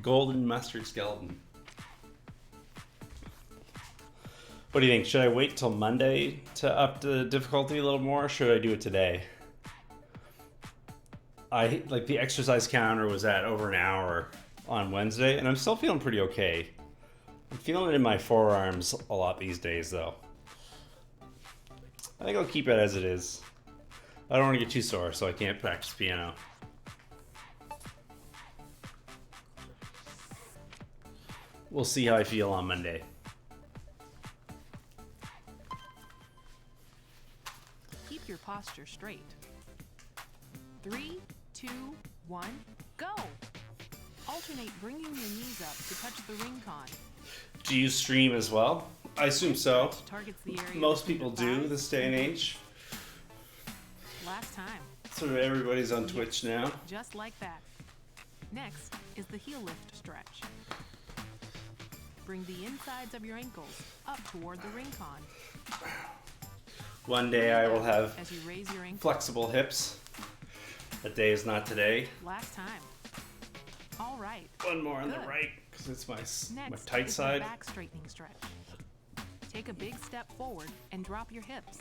golden mustard skeleton. What do you think? Should I wait till Monday to up the difficulty a little more, or should I do it today? Like the exercise counter was at over an hour on Wednesday, and I'm still feeling pretty okay. I'm feeling it in my forearms a lot these days, though. I think I'll keep it as it is. I don't want to get too sore, so I can't practice piano. We'll see how I feel on Monday. Keep your posture straight. 3, 2, 1, go! Alternate bringing your knees up to touch the ring con. Do you stream as well? I assume so. Targets the area. Most people do this day and age. Last time. So everybody's on Twitch now. Just like that. Next is the heel lift stretch. Bring the insides of your ankles up toward the ring con. One day I will have as you raise your ankle. Flexible hips. That day is not today. Last time. All right. One more on Good. the right because it's my Next tight is side. the back straightening stretch. Take a big step forward and drop your hips.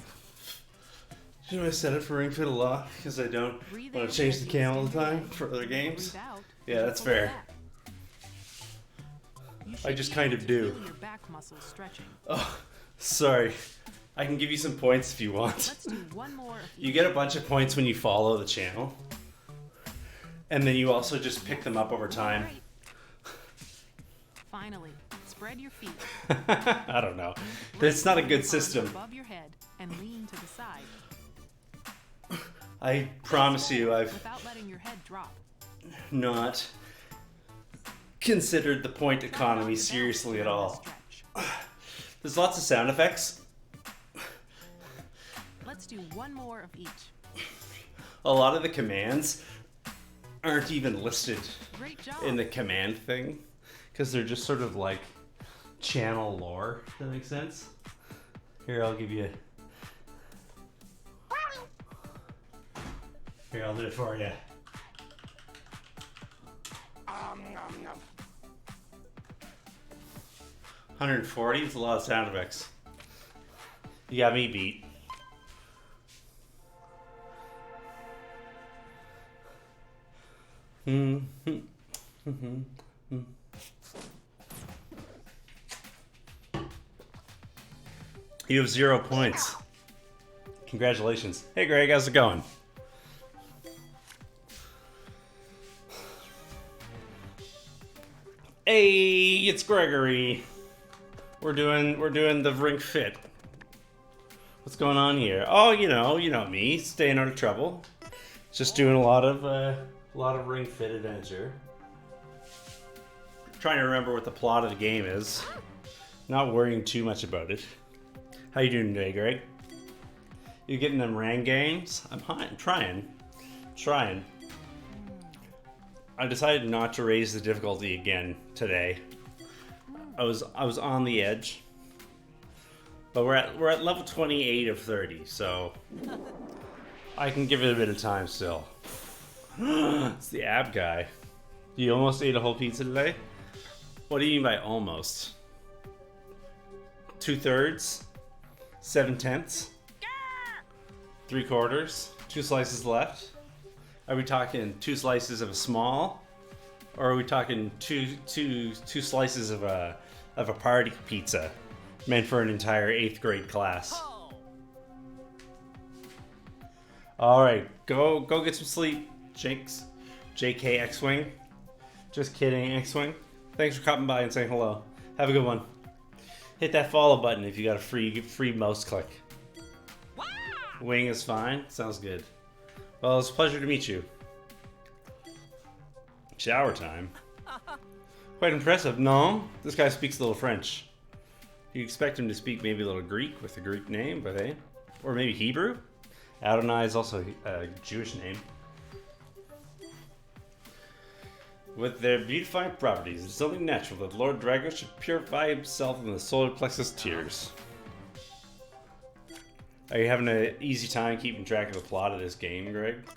You know, I set it for ring fit a lot because I don't want to change the cam all the time for other games. Yeah, that's fair. I just kind of do. Your back muscles stretching. Oh, sorry. I can give you some points if you want. Let's do one more. You get a bunch of points when you follow the channel. And then you also just pick them up over time. Finally, spread your feet. I don't know. It's not a good system. Above your head and lean to the side. I promise you, I've without letting your head drop. Not considered the point economy seriously at all. There's lots of sound effects. Let's do one more of each. A lot of the commands aren't even listed Great job. in the command thing because they're just sort of like channel lore. Does that make sense? Here, I'll give you. Here, I'll do it for you. 140 is a lot of sound effects. You got me beat. You have 0 points. Congratulations. Hey Greg, how's it going? Hey, it's Gregory. We're doing the Ring Fit. What's going on here? Oh, you know me, staying out of trouble. Just doing a lot of Ring Fit adventure. Trying to remember what the plot of the game is. Not worrying too much about it. How you doing today, Greg? You getting them Rang games? I'm trying. I decided not to raise the difficulty again today. I was on the edge. But we're at level 28 of 30, so I can give it a bit of time still. It's the ab guy. You almost ate a whole pizza today? What do you mean by almost? 2/3? 7/10? 3/4? 2 slices left? Are we talking 2 slices of a small? Or are we talking two slices of a party pizza meant for an entire 8th grade class? Alright, go get some sleep, Jinx. JK X-Wing. Just kidding, X-Wing. Thanks for coming by and saying hello. Have a good one. Hit that follow button if you got a free mouse click. Wow. Wing is fine. Sounds good. Well, it's a pleasure to meet you. Shower time. Quite impressive. No, this guy speaks a little French. You expect him to speak maybe a little Greek with a Greek name, but hey, or maybe Hebrew. Abdonis is also a Jewish name. With their beautifying properties, it's only natural that Lord Drago should purify himself in the solar plexus tears. Are you having an easy time keeping track of the plot of this game, Greg?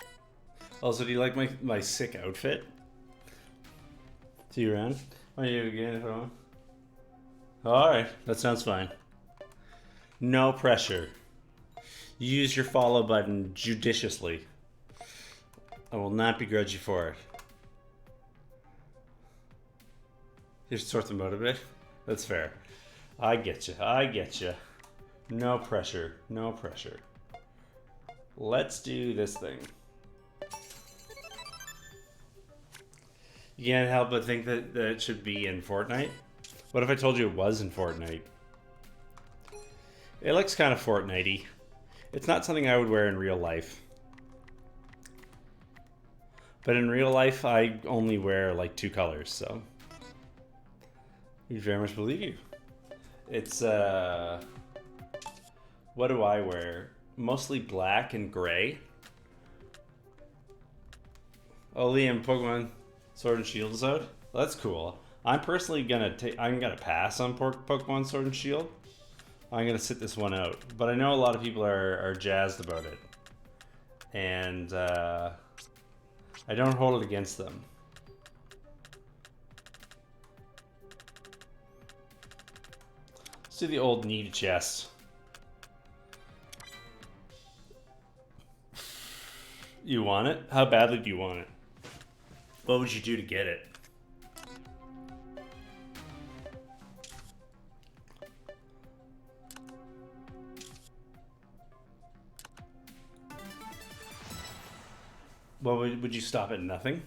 Also, do you like my sick outfit? See you around? Want to do it again if I want? Alright, that sounds fine. No pressure. Use your follow button judiciously. I will not begrudge you for it. Just sort them out a bit. That's fair. I get you. I get you. No pressure. No pressure. Let's do this thing. You can't help but think that it should be in Fortnite. What if I told you it was in Fortnite? It looks kind of Fortnite-y. It's not something I would wear in real life. But in real life, I only wear like 2 colors, so... We very much believe you. It's, what do I wear? Mostly black and gray. Oh, Liam, Pokemon Sword and Shield is out? Well, that's cool. I'm personally I'm gonna pass on Pokemon Sword and Shield. I'm gonna sit this one out. But I know a lot of people are jazzed about it. And, I don't hold it against them. Let's do the old need chest. You want it? How badly do you want it? What would you do to get it? What would you stop at nothing?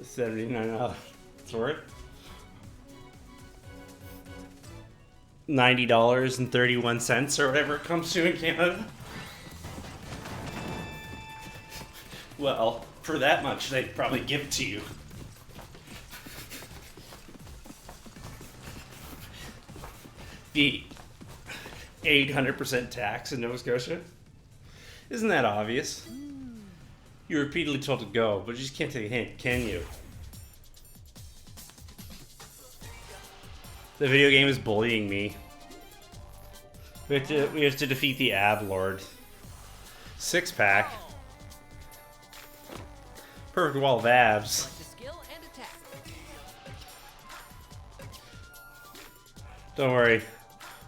$79 for it. $90.31 or whatever it comes to in Canada. Well, for that much, they'd probably give it to you. The 800% tax in Nova Scotia. Isn't that obvious? You're repeatedly told to go, but you just can't take a hint, can you? The video game is bullying me. We have to defeat the Ab Lord. 6-pack. Perfect wall of abs. Don't worry.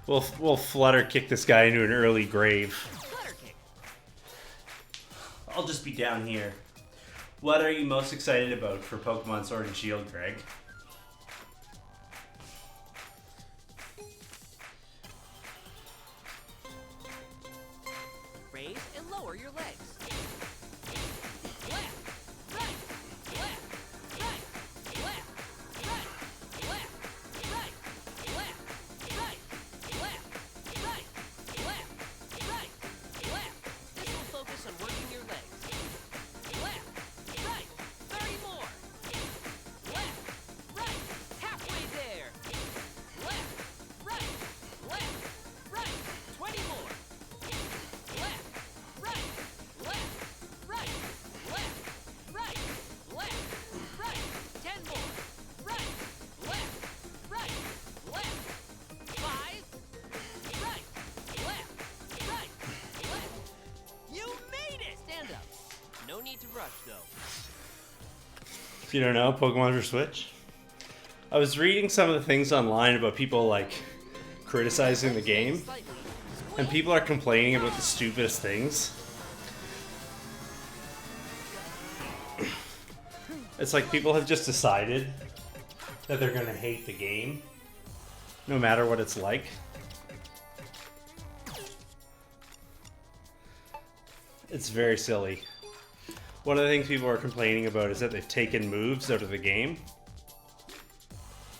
We'll flutter kick this guy into an early grave. I'll just be down here. What are you most excited about for Pokemon Sword and Shield, Greg? Raise and lower your legs. Left, right, left, right, left, right, left, right, left, right, left, right, left, right, left. This will focus on working your legs. Left, right, 30 more. Left, right, halfway there. Left, right, 20 more. Left, right, left, right, 10 more. Right, left, 5, right, left. You made it! Stand up. No need to rush, though. If you don't know, Pokemon for Switch. I was reading some of the things online about people like criticizing the game, and people are complaining about the stupidest things. It's like people have just decided that they're gonna hate the game, no matter what it's like. It's very silly. One of the things people are complaining about is that they've taken moves out of the game.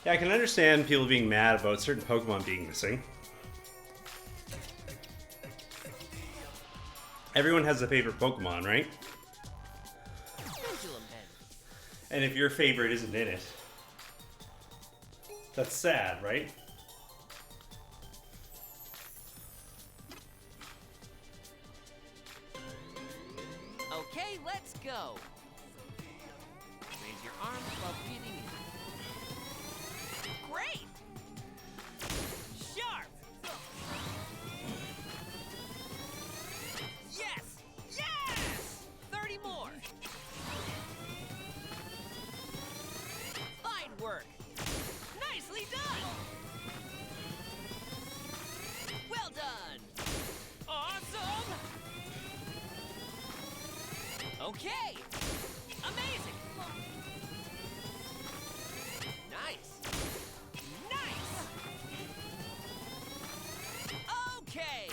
Yeah, I can understand people being mad about certain Pokemon being missing. Everyone has a favorite Pokemon, right? And if your favorite isn't in it, that's sad, right? Okay, let's go. Raise your arms while breathing in. Great! Sharp! Yes! Yes! 30 more. work. Nicely done. Well done. Awesome. Okay. Amazing. Nice. Nice. Okay.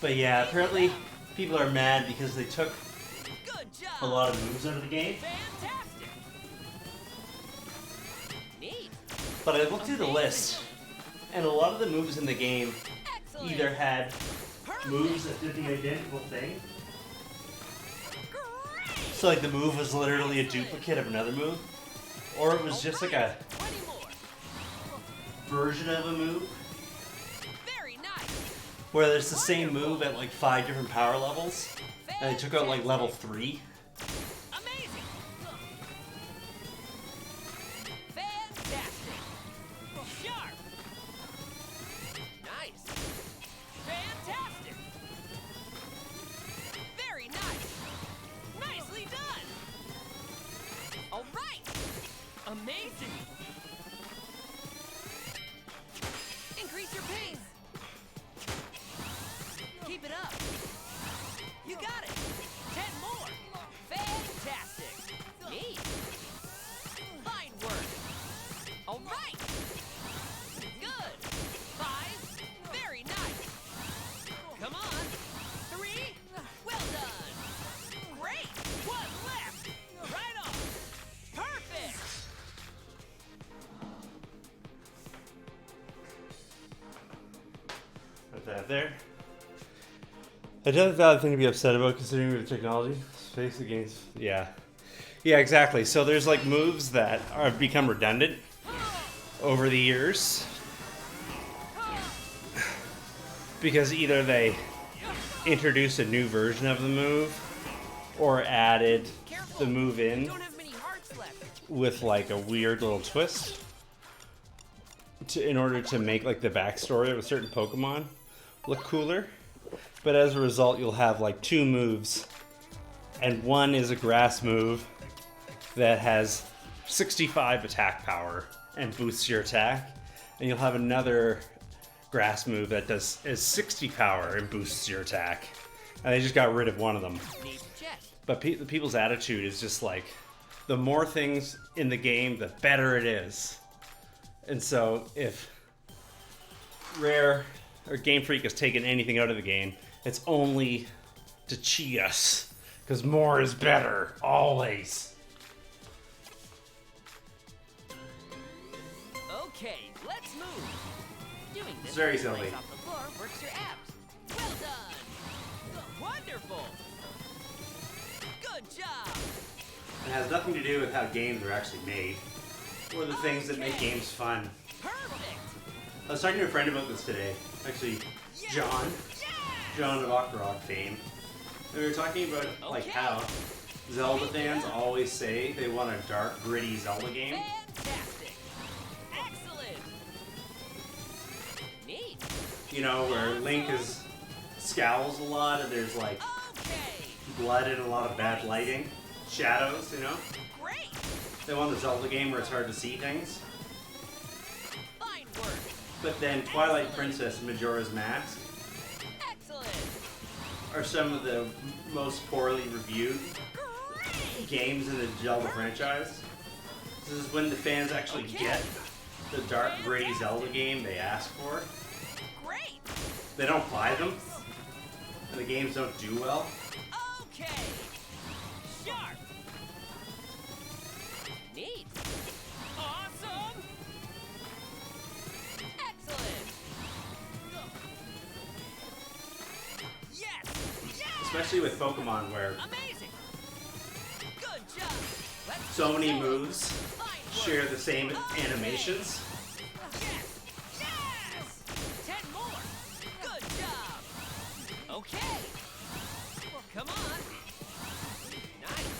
But yeah, apparently people are mad because they took Good job. a lot of moves out of the game. Fantastic. Neat. But I looked through the list, and a lot of the moves in the game Excellent. either had Perfect. moves that did the identical thing. Great. So like the move was literally a duplicate of another move, or it was just like a 20 more. version of a move Very nice. where there's the same move at like 5 different power levels, and they took out like level 3. Amazing. Fantastic. Sharp. Nice. Fantastic. Very nice. Nicely done. All right. Amazing. Increase your pace. Keep it up. You got it. 10 more. Fantastic. Neat. Fine work. All right. Good. 5. Very nice. Come on. 3. Well done. Great. 1 left. Right on. Perfect. Put that there. Another valid thing to be upset about considering the technology. Space against. Yeah. Yeah, exactly. So there's like moves that have become redundant over the years. Because either they introduced a new version of the move or added the move in Don't have many hearts left. with like a weird little twist in order to make like the backstory of a certain Pokemon look cooler. But as a result, you'll have like 2 moves, and one is a grass move that has 65 attack power and boosts your attack, and you'll have another grass move that is 60 power and boosts your attack. And they just got rid of one of them. Need to check. But the people's attitude is just like, the more things in the game, the better it is. And so if Rare or Game Freak has taken anything out of the game, it's only to cheat us. Because more is better, always. Okay, let's move. Doing this It's very with silly. legs off the floor works your abs. Well done. Wonderful. Good job. It has nothing to do with how games are actually made, or the things that make games fun. Perfect. I was talking to a friend about this today. Actually, John. John of Octorok fame. And we were talking about like Okay. how Zelda fans always say they want a dark, gritty Zelda game. Fantastic. Excellent. Neat. You know, where Link scowls a lot and there's like Okay. blood and a lot of bad lighting. Shadows, you know? Great. They want the Zelda game where it's hard to see things. Fine work. But then Twilight Princess and Majora's Mask Excellent. are some of the most poorly reviewed Great. games in the Zelda franchise. This is when the fans actually get the dark, gritty Zelda game they ask for. Great. They don't buy them, and the games don't do well. Okay. Sharp. Neat. Awesome. Excellent. Yes. Yes. Especially with Pokemon, where Amazing. Good job. Let's so many keep going. moves Fine work. share the same animations. Yes. Yes. 10 more. Good job. Okay. Come on. Nice.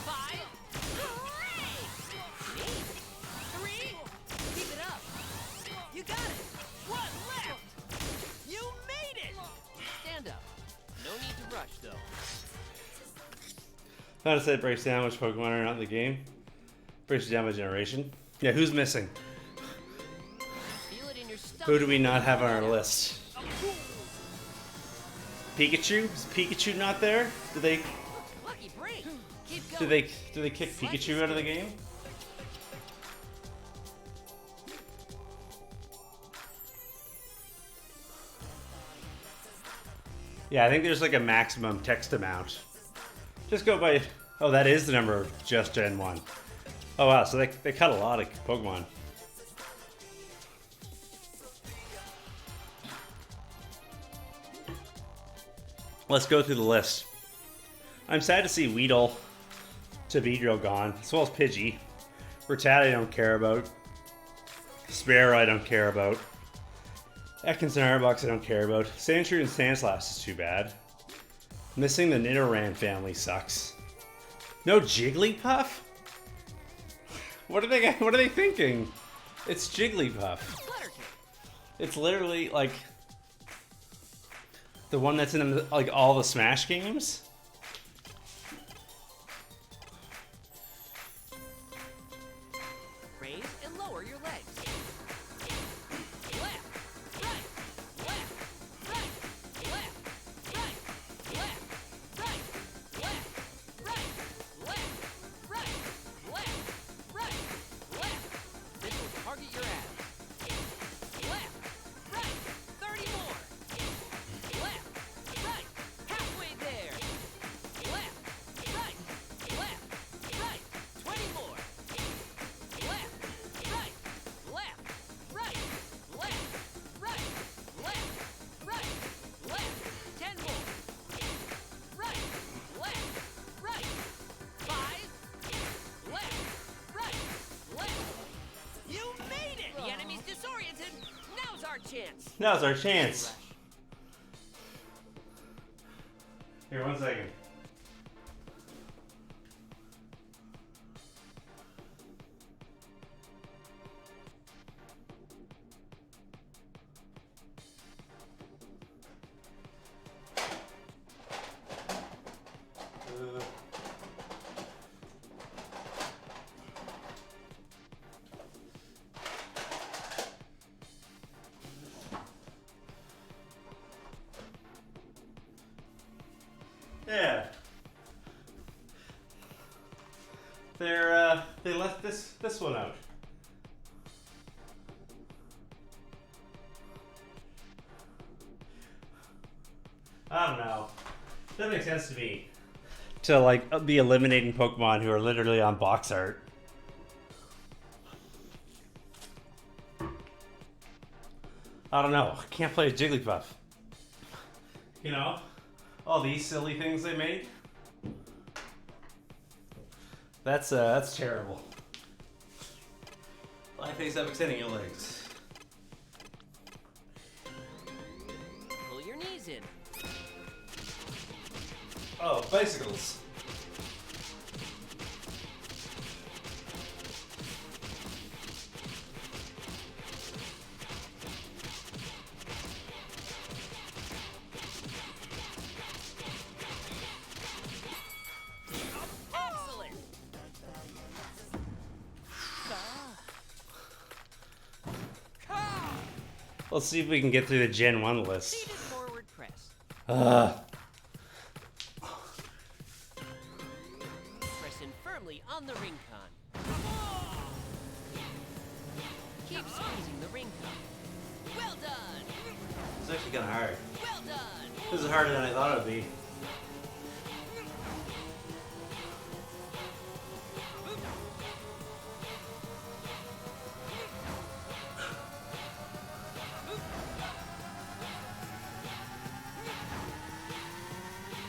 5. Great. Neat. 3. Keep it up. You got it. 1 left. You made it. Stand up. No need to rush, though. How to say it breaks down which Pokemon are not in the game. Breaks it down by generation. Yeah, who's missing? Feel it in your stomach. Who do we not have on our list? Pikachu? Is Pikachu not there? Do they Lucky break. Keep do going. they kick Pikachu out of the game? Yeah, I think there's like a maximum text amount. Just go by. Oh, that is the number of just Gen 1. Oh wow, so they cut a lot of Pokemon. Let's go through the list. I'm sad to see Weedle to Beedrill gone, as well as Pidgey. Rattata I don't care about. Sparrow I don't care about. Ekans and Arbok I don't care about. Sandshrew and Sandslash is too bad. Missing the Nidoran family sucks. No Jigglypuff? What are they thinking? It's Jigglypuff. It's literally like the one that's in like all the Smash games. Raise and lower your legs. Left, right, left, right, left, right, left, right, left, right, left, right, left, right, left. This will target your abs. Left, right, 30 more. Left, right, halfway there. Left, right, 20 more. Left, right, left, right, left, right, left, right, left. 10 more. Right, left, right. 5, left, right, left. You made it! The enemy's disoriented. Now's our chance. Now's our chance. Here, 1 second. Yeah. They left this one out. I don't know. That makes sense to me. To like be eliminating Pokemon who are literally on box art. I don't know. I can't play a Jigglypuff. You know? All these silly things they made. That's terrible. Life face up extending your legs. Pull your knees in. Oh, bicycles. Excellent. Let's see if we can get through the Gen 1 list. Seated forward press. Press in firmly on the ring con. Keep squeezing the ring con. Well done. It's actually kind of hard. Well done. This is harder than I thought it would be.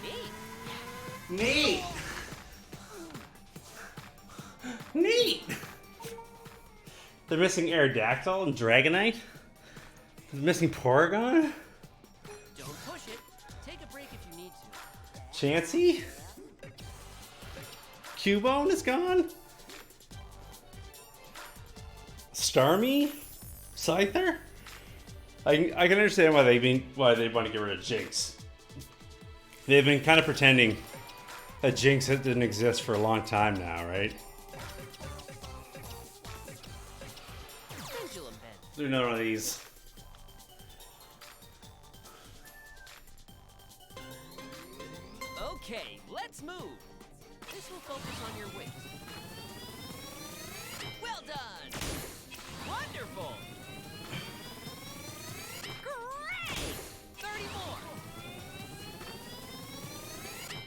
Neat. Neat! Neat! They're missing Aerodactyl and Dragonite? They're missing Porygon? Don't push it. Take a break if you need to. Chansey? Cubone is gone? Starmie? Scyther? I can understand why they want to get rid of Jinx. They've been kind of pretending that Jinx didn't exist for a long time now, right? Do another one of these. Okay, let's move. This will focus on your waist. Well done. Wonderful. Great. 30 more.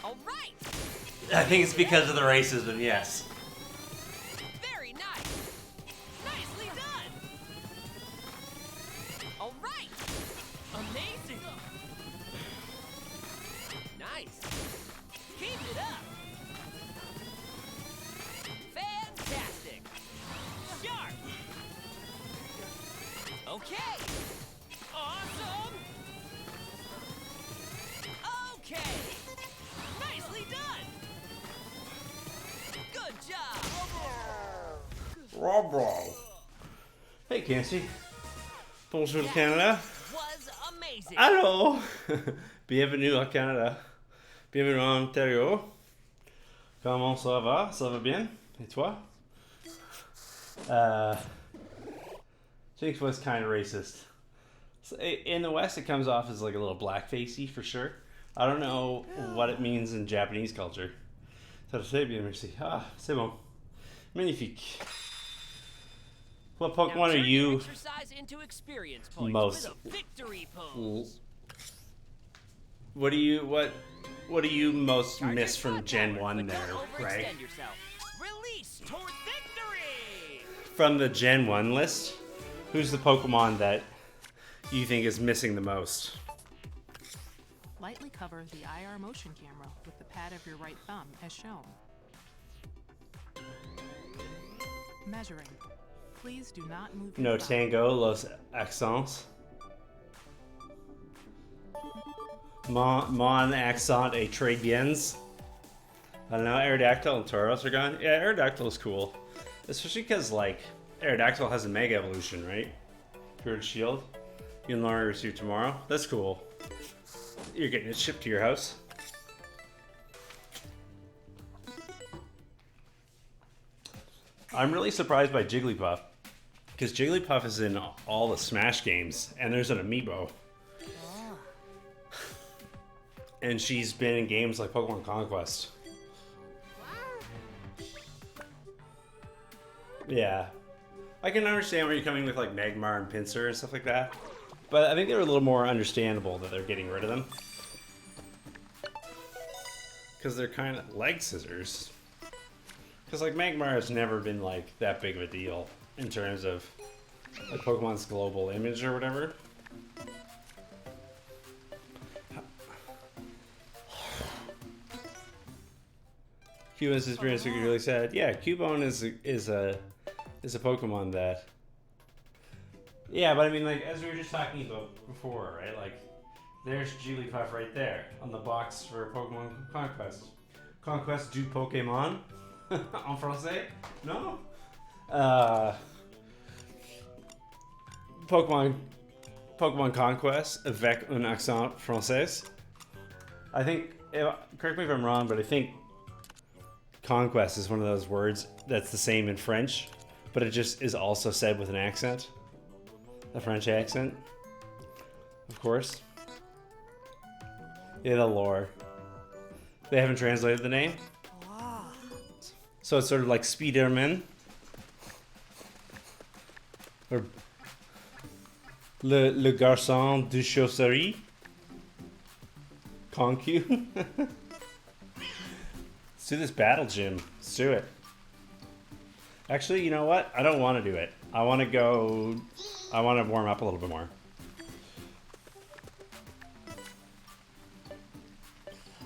All right. I think it's because of the racism, yes. Very nice. Nicely done. All right. Amazing. Nice. Keep it up. Fantastic. Sharp. Okay. Awesome. Okay. Nicely done. Good job. Rob. Hey, Cassie. Bonjour, Canada. Was amazing. Allô. Bienvenue au Canada. Bienvenue en Ontario. Comment ça va? Ça va bien? Et toi? Jinx was kind of racist. So in the West, it comes off as like a little blackfacey for sure. I don't know what it means in Japanese culture. Ça très bien, merci. Ah, c'est bon. Magnifique. What Now Pokemon are turn your you exercise into experience points most? with a victory pose. What do you most Charge miss your from spot Gen power, 1 but there, don't right? overextend yourself. Release toward victory. From the Gen 1 list, who's the Pokemon that you think is missing the most? Lightly cover the IR motion camera with the pad of your right thumb as shown. Measuring. Please do not move your No thumb. Tango, Los Accents. Mon Accent et Très Biens. I don't know, Aerodactyl and Tauros are gone. Yeah, Aerodactyl is cool. Especially because, like, Aerodactyl has a Mega Evolution, right? Pure Shield. You can learn to receive tomorrow. That's cool. You're getting it shipped to your house. I'm really surprised by Jigglypuff. Because Jigglypuff is in all the Smash games, and there's an amiibo. And she's been in games like Pokemon Conquest. Yeah. I can understand where you're coming with like Magmar and Pinsir and stuff like that. But I think they're a little more understandable that they're getting rid of them. Because they're kind of leg scissors. Because like Magmar has never been like that big of a deal in terms of like Pokemon's global image or whatever. Cubone's experience would be really sad. Yeah, Cubone is a Pokemon that. Yeah, but I mean, like as we were just talking about before, right? Like, there's Jigglypuff right there on the box for Pokemon Conquest. Conquest du Pokémon en français? No. Pokemon Conquest avec un accent français. I think. Correct me if I'm wrong, but I think Conquest is one of those words that's the same in French, but it just is also said with an accent. A French accent. Of course. Yeah, the lore. They haven't translated the name. So it's sort of like Spiderman. Or Le Garçon de Chausserie. Concu. Let's do this battle gym. Let's do it. Actually, you know what? I don't want to do it. I want to warm up a little bit more.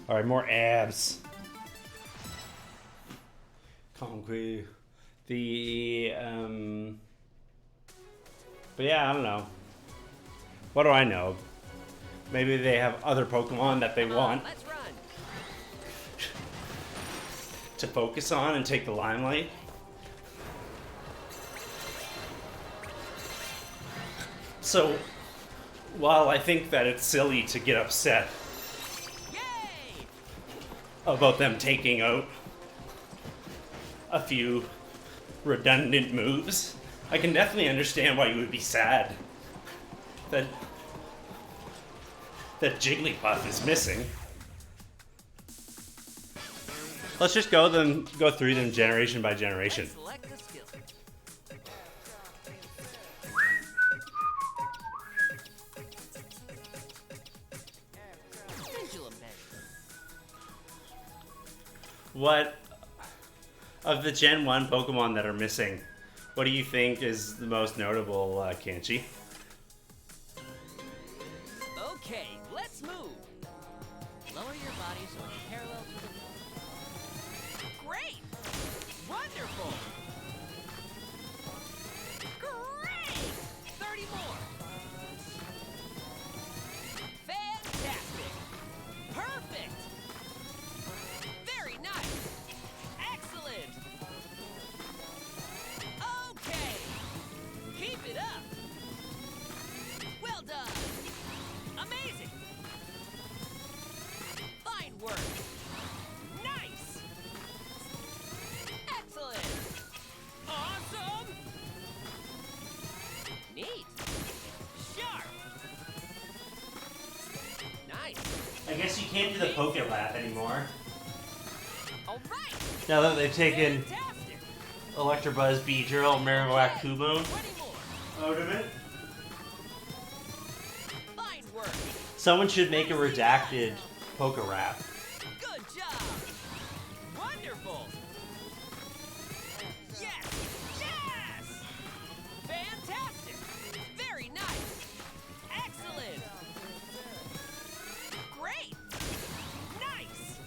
Alright, more abs. Concu. But yeah, I don't know. What do I know? Maybe they have other Pokemon that they want Let's run. to focus on and take the limelight. So, while I think that it's silly to get upset Yay! about them taking out a few redundant moves, I can definitely understand why you would be sad that Jigglypuff is missing. Let's just go through them generation by generation. And select the skill. Pendulum bend. What of the Gen 1 Pokemon that are missing, what do you think is the most notable, Kanchi? Okay, let's move. Lower your body so it's parallel to the wall. Great! Wonderful! Great! 30 more! Fantastic! Perfect! Very nice! Excellent! Okay! Keep it up! Well done! Amazing! Fine work! Nice! Excellent! Awesome! Neat! Sharp! Nice! I guess you can't do the Poke Lab anymore. Alright! Now that they've taken Fantastic! Electabuzz, Beedrill, Marowak, Kumo 20 more! out of it. Fine work! Someone should make a redacted Poke Rap. Good job! Wonderful! Yes! Yes! Fantastic! Very nice! Excellent! Great! Nice!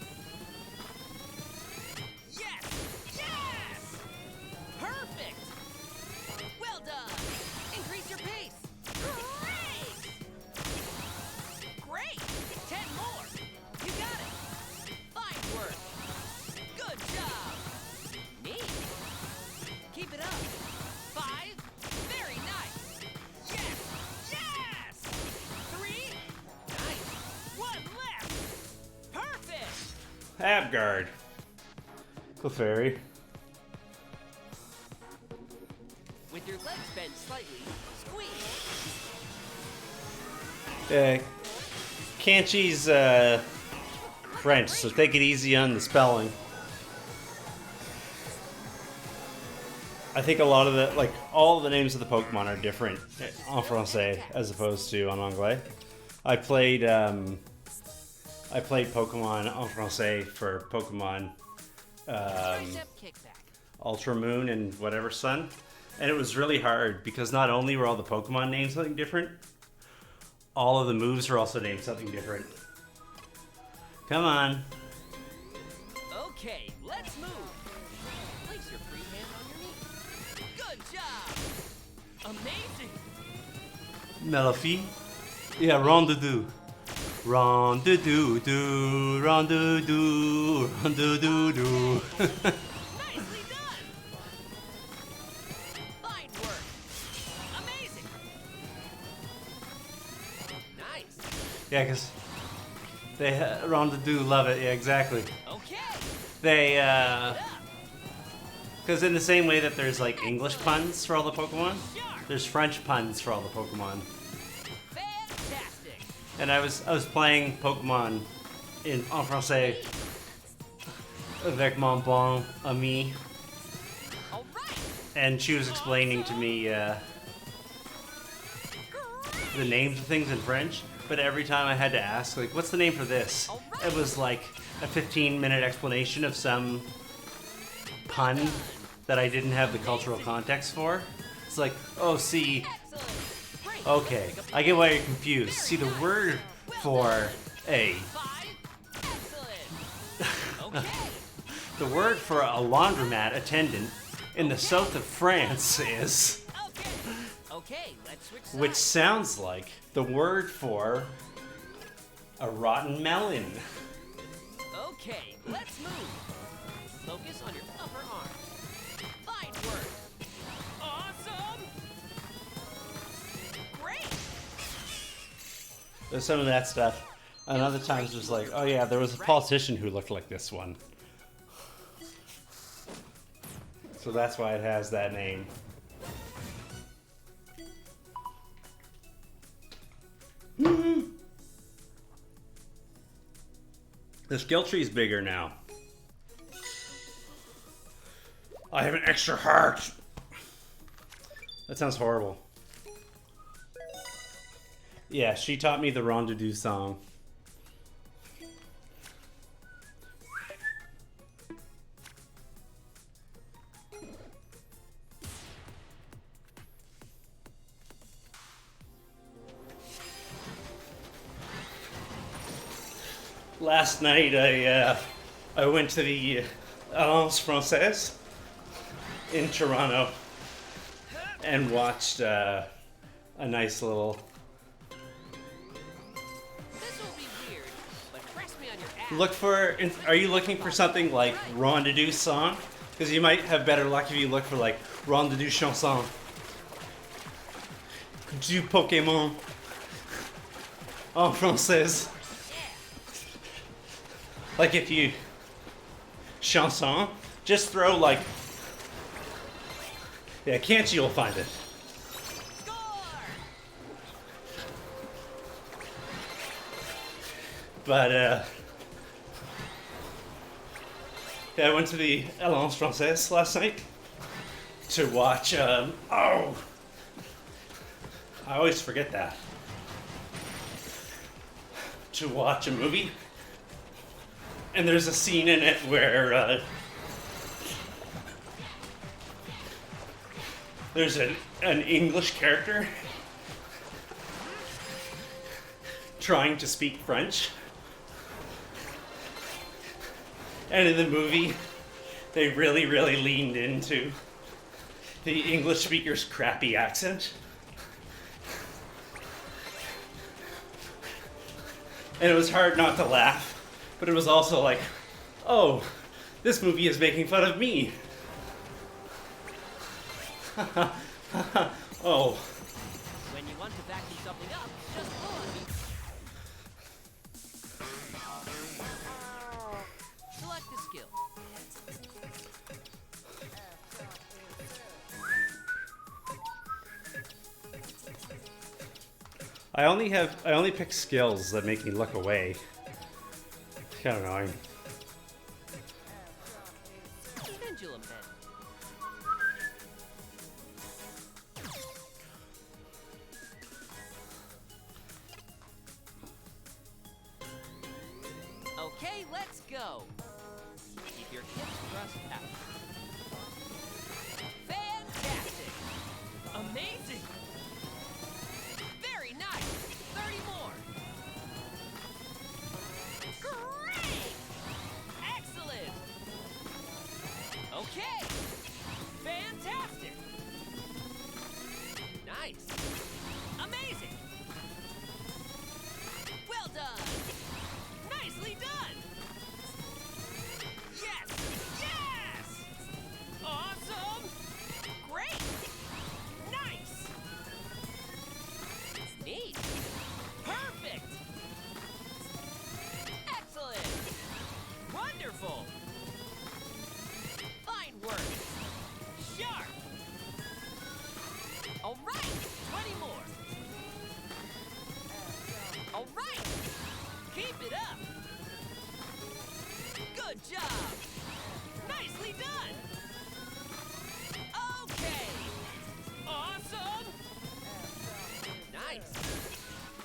Yes! Yes! Perfect! Well done! Increase your pace! Great! Great! 10 more! You got it! Fine work! Good job! Neat! Keep it up! 5! Very nice! Yes! Yes! 3! Nice! 1 left! Perfect! Abguard. Clefairy. With your legs bent slightly, squeeze! Kanchi's French, so take it easy on the spelling. I think a lot of the, like, all of the names of the Pokemon are different en français as opposed to en anglais. I played Pokemon en français for Pokemon Tricep kickback. Ultra Moon and whatever Sun, and it was really hard because not only were all the Pokemon named something different, all of the moves were also named something different. Come on. Okay, let's move. Place your free hand on your knee. Good job! Amazing! Melody? Yeah, Rondoudou. Rondoudou, Rondoudou, Rondoudou. Nicely done! Fine work! Amazing! Nice! Yeah, because they Rondoudou love it. Yeah, exactly. Okay! They Up! because in the same way that there's like English puns for all the Pokemon, Sharp! there's French puns for all the Pokemon. Fantastic! And I was playing Pokemon en français avec mon bon ami, Alright! and she was explaining to me the names of things in French. But every time I had to ask, like, what's the name for this? It was like a 15-minute explanation of some pun that I didn't have the cultural context for. It's like, oh, see, Excellent! Great! okay, I get why you're confused. See, the word for a, 5! Excellent! Okay! the word for a laundromat attendant in the south of France is, Okay! Okay, let's switch sides. which sounds like the word for a rotten melon. Okay, let's move. Focus on your upper arm. Fine work. Awesome! Great! There's some of that stuff. And other times there's like, oh yeah, there was a politician who looked like this one. So that's why it has that name. The skill tree's bigger now. I have an extra heart. That sounds horrible. Yeah, she taught me the Rondeau song. Last night I went to the Alliance Française in Toronto and watched a nice little. This will be weird, but press me on your ass. Look for. Are you looking for something like Rondeau song? Because you might have better luck if you look for like Rondeau chanson, du Pokémon en française. Like if you chanson, just throw like. Yeah, can't you'll find it. Score! But yeah, I went to the Alliance Française last night to watch. Oh, I always forget that. To watch a movie, and there's a scene in it where there's an English character trying to speak French. And in the movie, they really, really leaned into the English speaker's crappy accent. And it was hard not to laugh, but it was also like, oh, this movie is making fun of me. Oh. When you want to vacuum something up, just pull on me. Select the skill. I only pick skills that make me look away. It's kind of annoying. Pendulum bend. Okay, let's go. Keep your hips thrust out. Fantastic. Amazing. Very nice. 30 more. Great. Excellent. Okay. Fantastic. Nice. Amazing. Well done. Nicely done. Yes. Yes. Awesome. Great. Nice. Neat. Perfect. Excellent. Wonderful. Fine work. Sharp. All right. 20 more. All right. Keep it up. Good job. Nicely done. Okay. Awesome. Nice.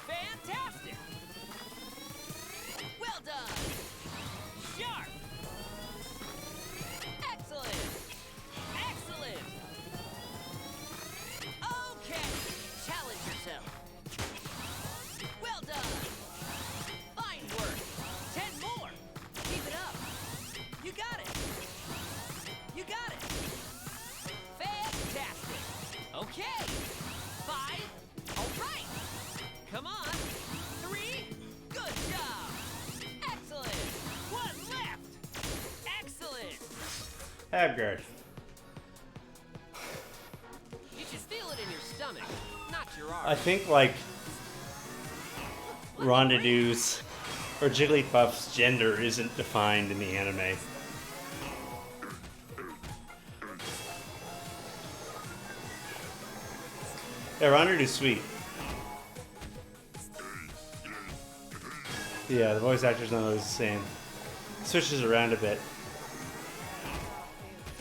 Fantastic. Well done. Sharp. Excellent. Excellent. Okay. Challenge yourself. Well done. Fine work. 10 more. Keep it up. You got it. You got it. Fantastic. Okay. 5. All right. Come on. 3. Good job. Excellent. 1 left. Excellent. Abgard. You should feel it in your stomach, not your arm. I think like Rondeau's or Jigglypuff's gender isn't defined in the anime. Yeah, Rondeau's sweet. Yeah, the voice actor's not always the same. Switches around a bit.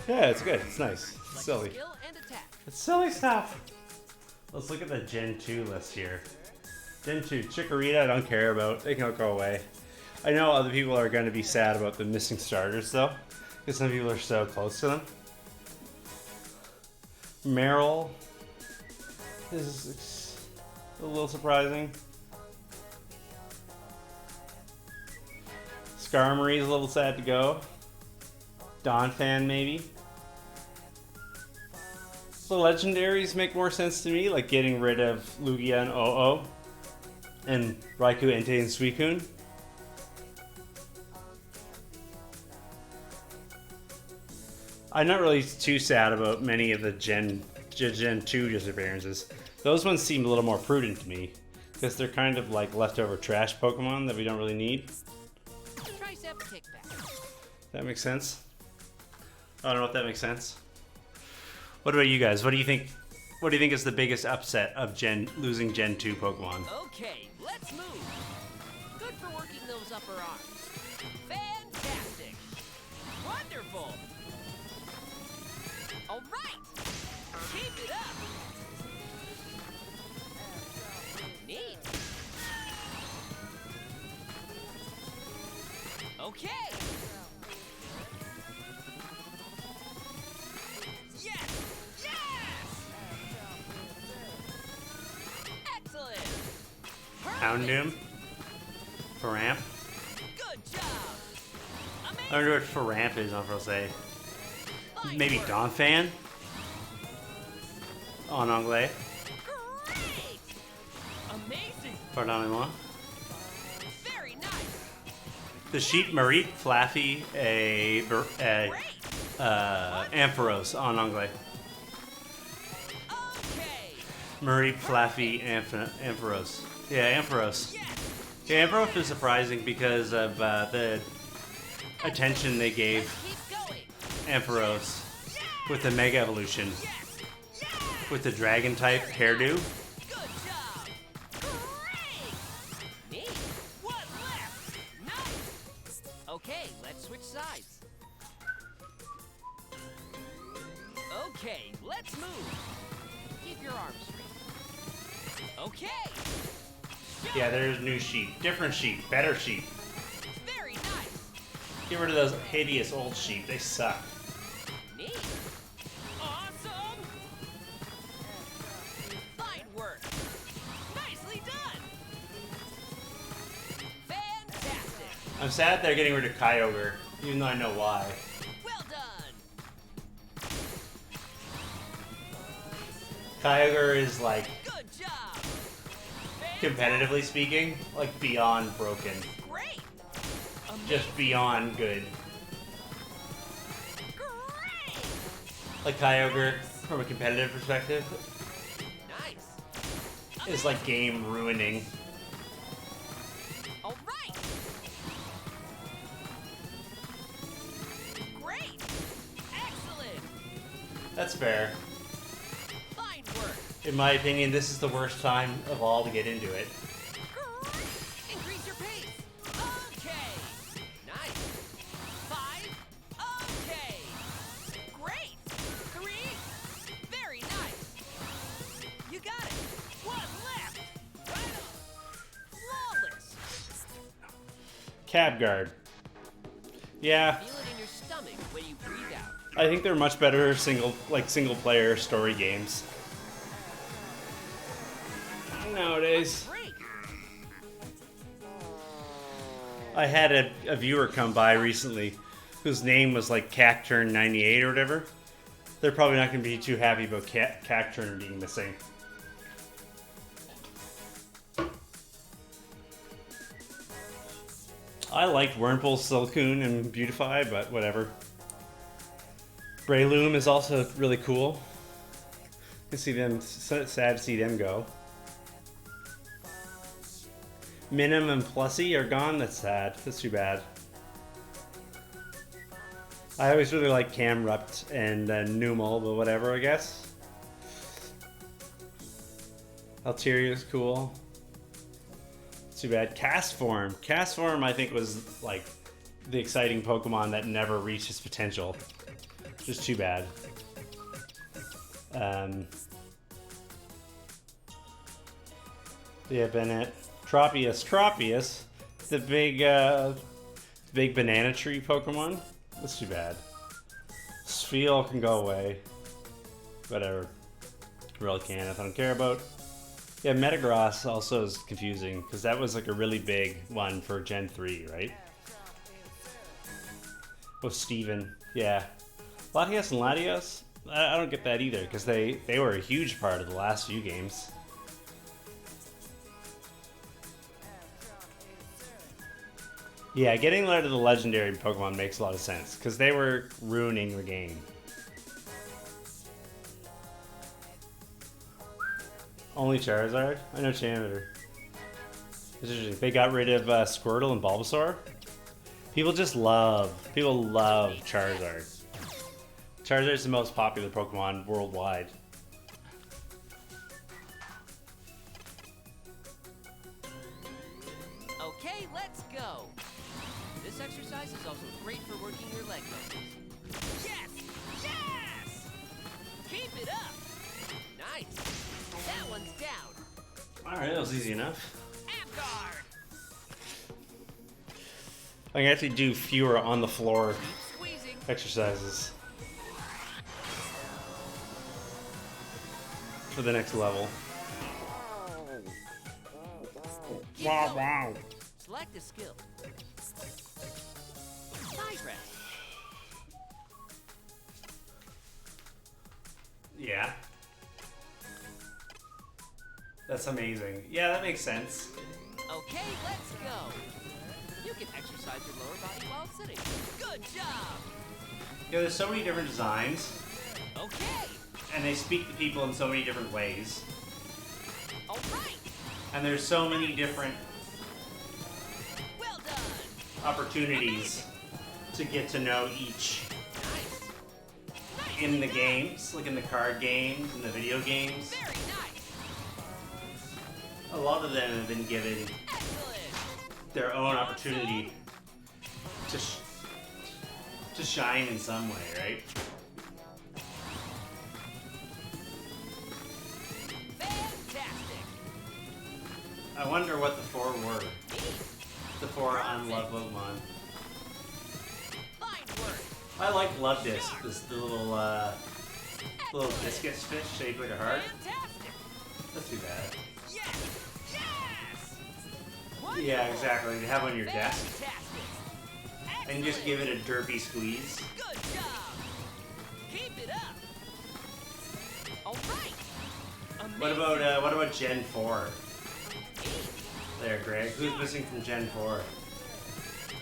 Yeah, it's good. It's nice. It's silly. Skill and attack. It's silly stuff. Let's look at the Gen 2 list here. Gen 2, Chikorita, I don't care about. They can go away. I know other people are going to be sad about the missing starters, though, because some people are so close to them. Meryl is a little surprising. Skarmory is a little sad to go. Donphan, maybe. The legendaries make more sense to me, like getting rid of Lugia and Oo, and Raikou, Entei, and Suicune. I'm not really too sad about many of the Gen 2 disappearances. Those ones seem a little more prudent to me, because they're kind of like leftover trash Pokemon that we don't really need. Tricep kickback. That makes sense? I don't know if that makes sense. What about you guys? What do you think? What do you think is the biggest upset of losing Gen 2 Pokemon? Okay, let's move. Good for working those upper arms. Fantastic. Wonderful. All right. Keep it up. Neat. Okay. Yes. Yes. Excellent. Houndoom? Faramp? Good job. Amazing. I don't know what Faramp is, I'm gonna say. Fine Maybe work. Donphan? En anglais? Great. Amazing. Pardonnez-moi. Very nice. The sheep Marie Flaffy Great. Ampharos en anglais. Okay. Marie Flaffy Ampharos. Yeah, Ampharos. Yes. Yeah, Ampharos is surprising because of the attention they gave Keep going. Ampharos with the Mega Evolution. Yes. Yes. With the Dragon type hairdo. Good job. Great. Neat. What left? Nice. Okay, let's switch sides. Okay, let's move. Keep your arms straight. Okay. Yeah, there's new sheep. Different sheep. Better sheep. Very nice. Get rid of those hideous old sheep. They suck. Neat. Awesome. Fine work. Nicely done. Fantastic. I'm sad they're getting rid of Kyogre, even though I know why. Well done. Kyogre is like, Good job. competitively speaking, like beyond broken. Great. Just beyond good. Great. Like Kyogre, from a competitive perspective, Nice. is like game ruining. All right. Great. Excellent. That's fair. Fine work. In my opinion, this is the worst time of all to get into it. Great. Increase your pace. Okay. Nice. 5. Okay. Great. 3. Very nice. You got it. One left. Right on. Flawless. Cab Guard. Yeah, Feel it in your stomach when you breathe out. I think they're much better single player story games nowadays. Break. I had a viewer come by recently whose name was like Cacturn98 or whatever. They're probably not going to be too happy about Cacturn being missing. I liked Wurmple, Silcoon, and Beautify, but whatever. Breloom is also really cool. You can see them, sad to see them go. Minim and Plussy are gone. That's sad. That's too bad. I always really like Camrupt and Numel, but whatever, I guess. Alteria's cool. too bad. Cast Form. Cast Form, I think, was like the exciting Pokemon that never reached its potential. Just too bad. Yeah, Bennett. Tropius. The big banana tree Pokemon. That's too bad. Spheal can go away. Whatever. Relicanth, I don't care about. Yeah, Metagross also is confusing because that was like a really big one for Gen 3, right? Oh, Steven. Yeah. Latios and Latios? I don't get that either because they were a huge part of the last few games. Yeah, getting rid of the legendary Pokemon makes a lot of sense because they were ruining the game. Only Charizard? I know Charmander. It's interesting. They got rid of Squirtle and Bulbasaur. People love Charizard. Charizard's the most popular Pokemon worldwide. Okay, let's go. This exercise is also great for working your leg muscles. Yes! Yes! Keep it up! Nice. That one's down. Alright, that was easy enough. Abguard! I can actually do fewer on the floor Keep squeezing. exercises for the next level. Keep Wow, going. wow. Select a skill. Side rest. Yeah. That's amazing. Yeah, that makes sense. Okay, let's go. You can exercise your lower body while sitting. Good job. Yeah, there's so many different designs, Okay. and they speak to people in so many different ways. All right. And there's so many different Well done. opportunities to get to know each Nice. Nice. in the games, like in the card games and the video games. Very nice. A lot of them have been given Excellent. their own opportunity to shine in some way, right? Fantastic. I wonder what the four were. The four unloved Pokemon. Fine work. I like Love Disc, the little discus fish shaped like a heart. Fantastic. That's too bad. Yes. Yes. Yeah, exactly. You have on your desk Fantastic. and you just give it a derpy squeeze. Good job. Keep it up. All right. What about Gen 4? There, Greg. Who's missing from Gen 4?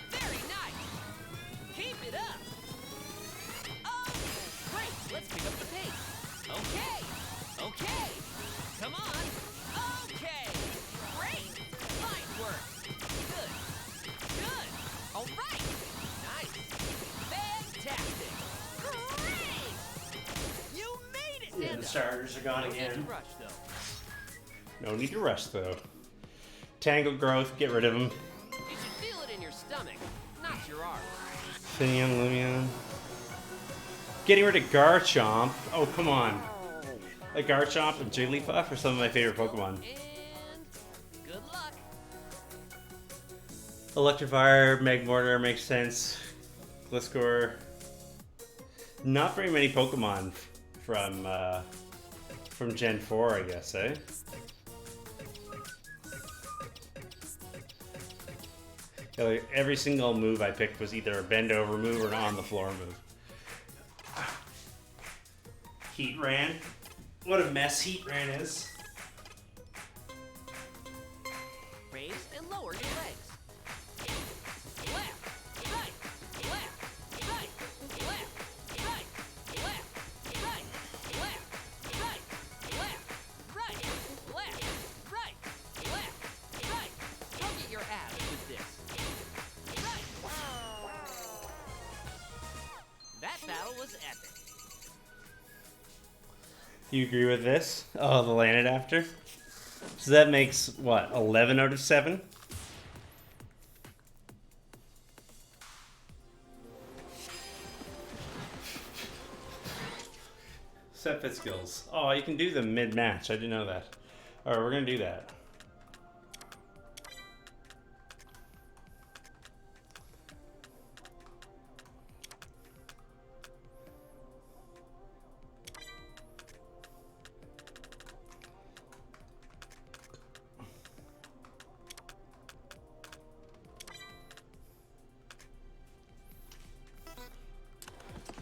Very nice. Keep it up. Oh, great. Let's pick up the pace. Okay. Okay. Come on. Okay. Great. Fine work. Good. Good. All right. Nice. Fantastic. Great. You made it. Yeah, Stand the up. starters are gone No need to again. rush, though. No need to rush, though. Tangle Growth, get rid of him. You should feel it in your stomach, not your arm. Finium, Lumion. Getting rid of Garchomp. Oh, come on. Like Garchomp and Jigglypuff are some of my favorite Pokemon. And good luck. Electivire, Magmortar makes sense. Gliscor. Not very many Pokemon from Gen 4, I guess, eh? Yeah, like every single move I picked was either a bend over move or an on the floor move. Heatran. What a mess Heatran is. Raise and lower your legs. Left, right, left, right, left, right, left, right, left, right, left, right, left, right, left, right. Target your abs with this. Right. That battle was epic. You agree with this? Oh, the landed after? So that makes, what, 11 out of 7? Set fit skills. Oh, you can do them mid-match. I didn't know that. All right, we're gonna do that.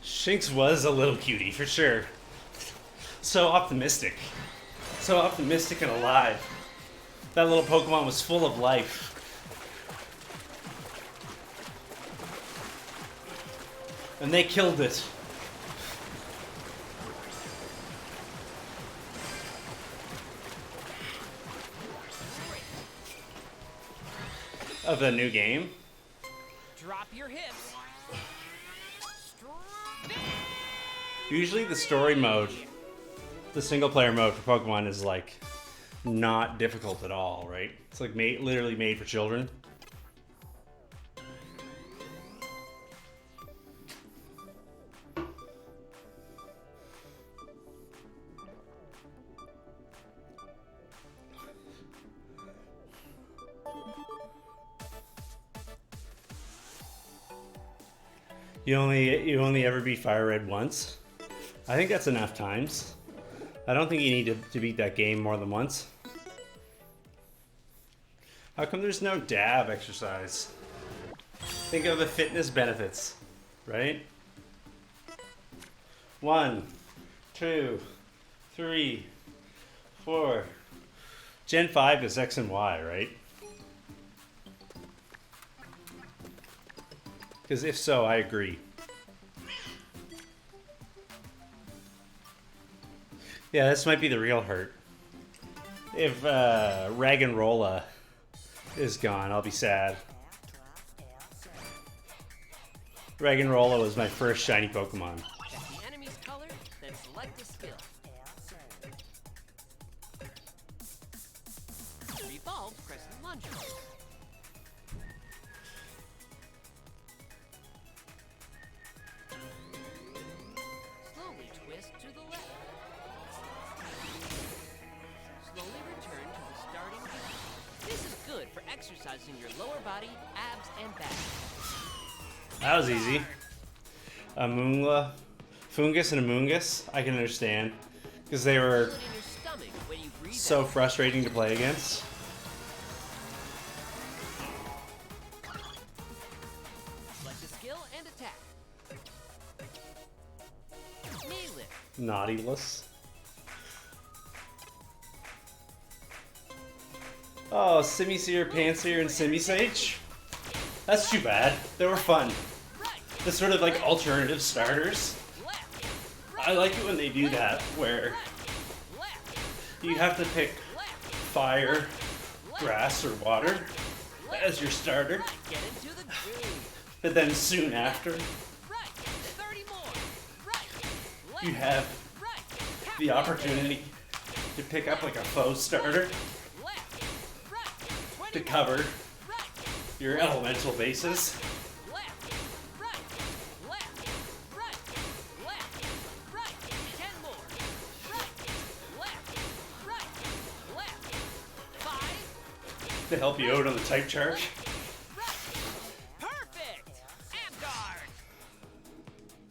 Shinx was a little cutie, for sure. So optimistic. So optimistic and alive. That little Pokemon was full of life. And they killed it. Of the new game. Drop your hips. Usually the story mode, the single player mode for Pokemon is like not difficult at all, right? It's like literally made for children. You only ever beat Fire Red once? I think that's enough times. I don't think you need to beat that game more than once. How come there's no dab exercise? Think of the fitness benefits, right? 1, 2, 3, 4. Gen 5 is X and Y, right? Because if so, I agree. Yeah, this might be the real hurt. If Raggenrola is gone, I'll be sad. Raggenrola was my first shiny Pokemon. Check the enemy's color, then select the skill. To evolve, press the lunge. Slowly twist to the left. Slowly return to the starting point. This is good for exercising your lower body, abs, and back. That was easy. Amoonga, Fungus and Amoongus, I can understand. Because they were Feel it in your stomach when you breathe so out. frustrating to play against. Select a skill and attack. Knee lift. Naughtyless. Oh, Simisear, Pansear, and Simisage? That's too bad. They were fun. Right. The sort of like alternative starters. Left. I like it when they do that, where Left. you have to pick Left. fire, grass, or water as your starter, Get into the groove. but then soon after, Right. 30 more. Right. Left. you have Right. the opportunity to pick up like a faux starter Left. Right. 20 to more. cover Right. your elemental bases. Left. Right. Left. Right. Left. Right. 10 more. Right. Left. Right. Left. 5. To help you out on the type charge. Right. Perfect. Abguard.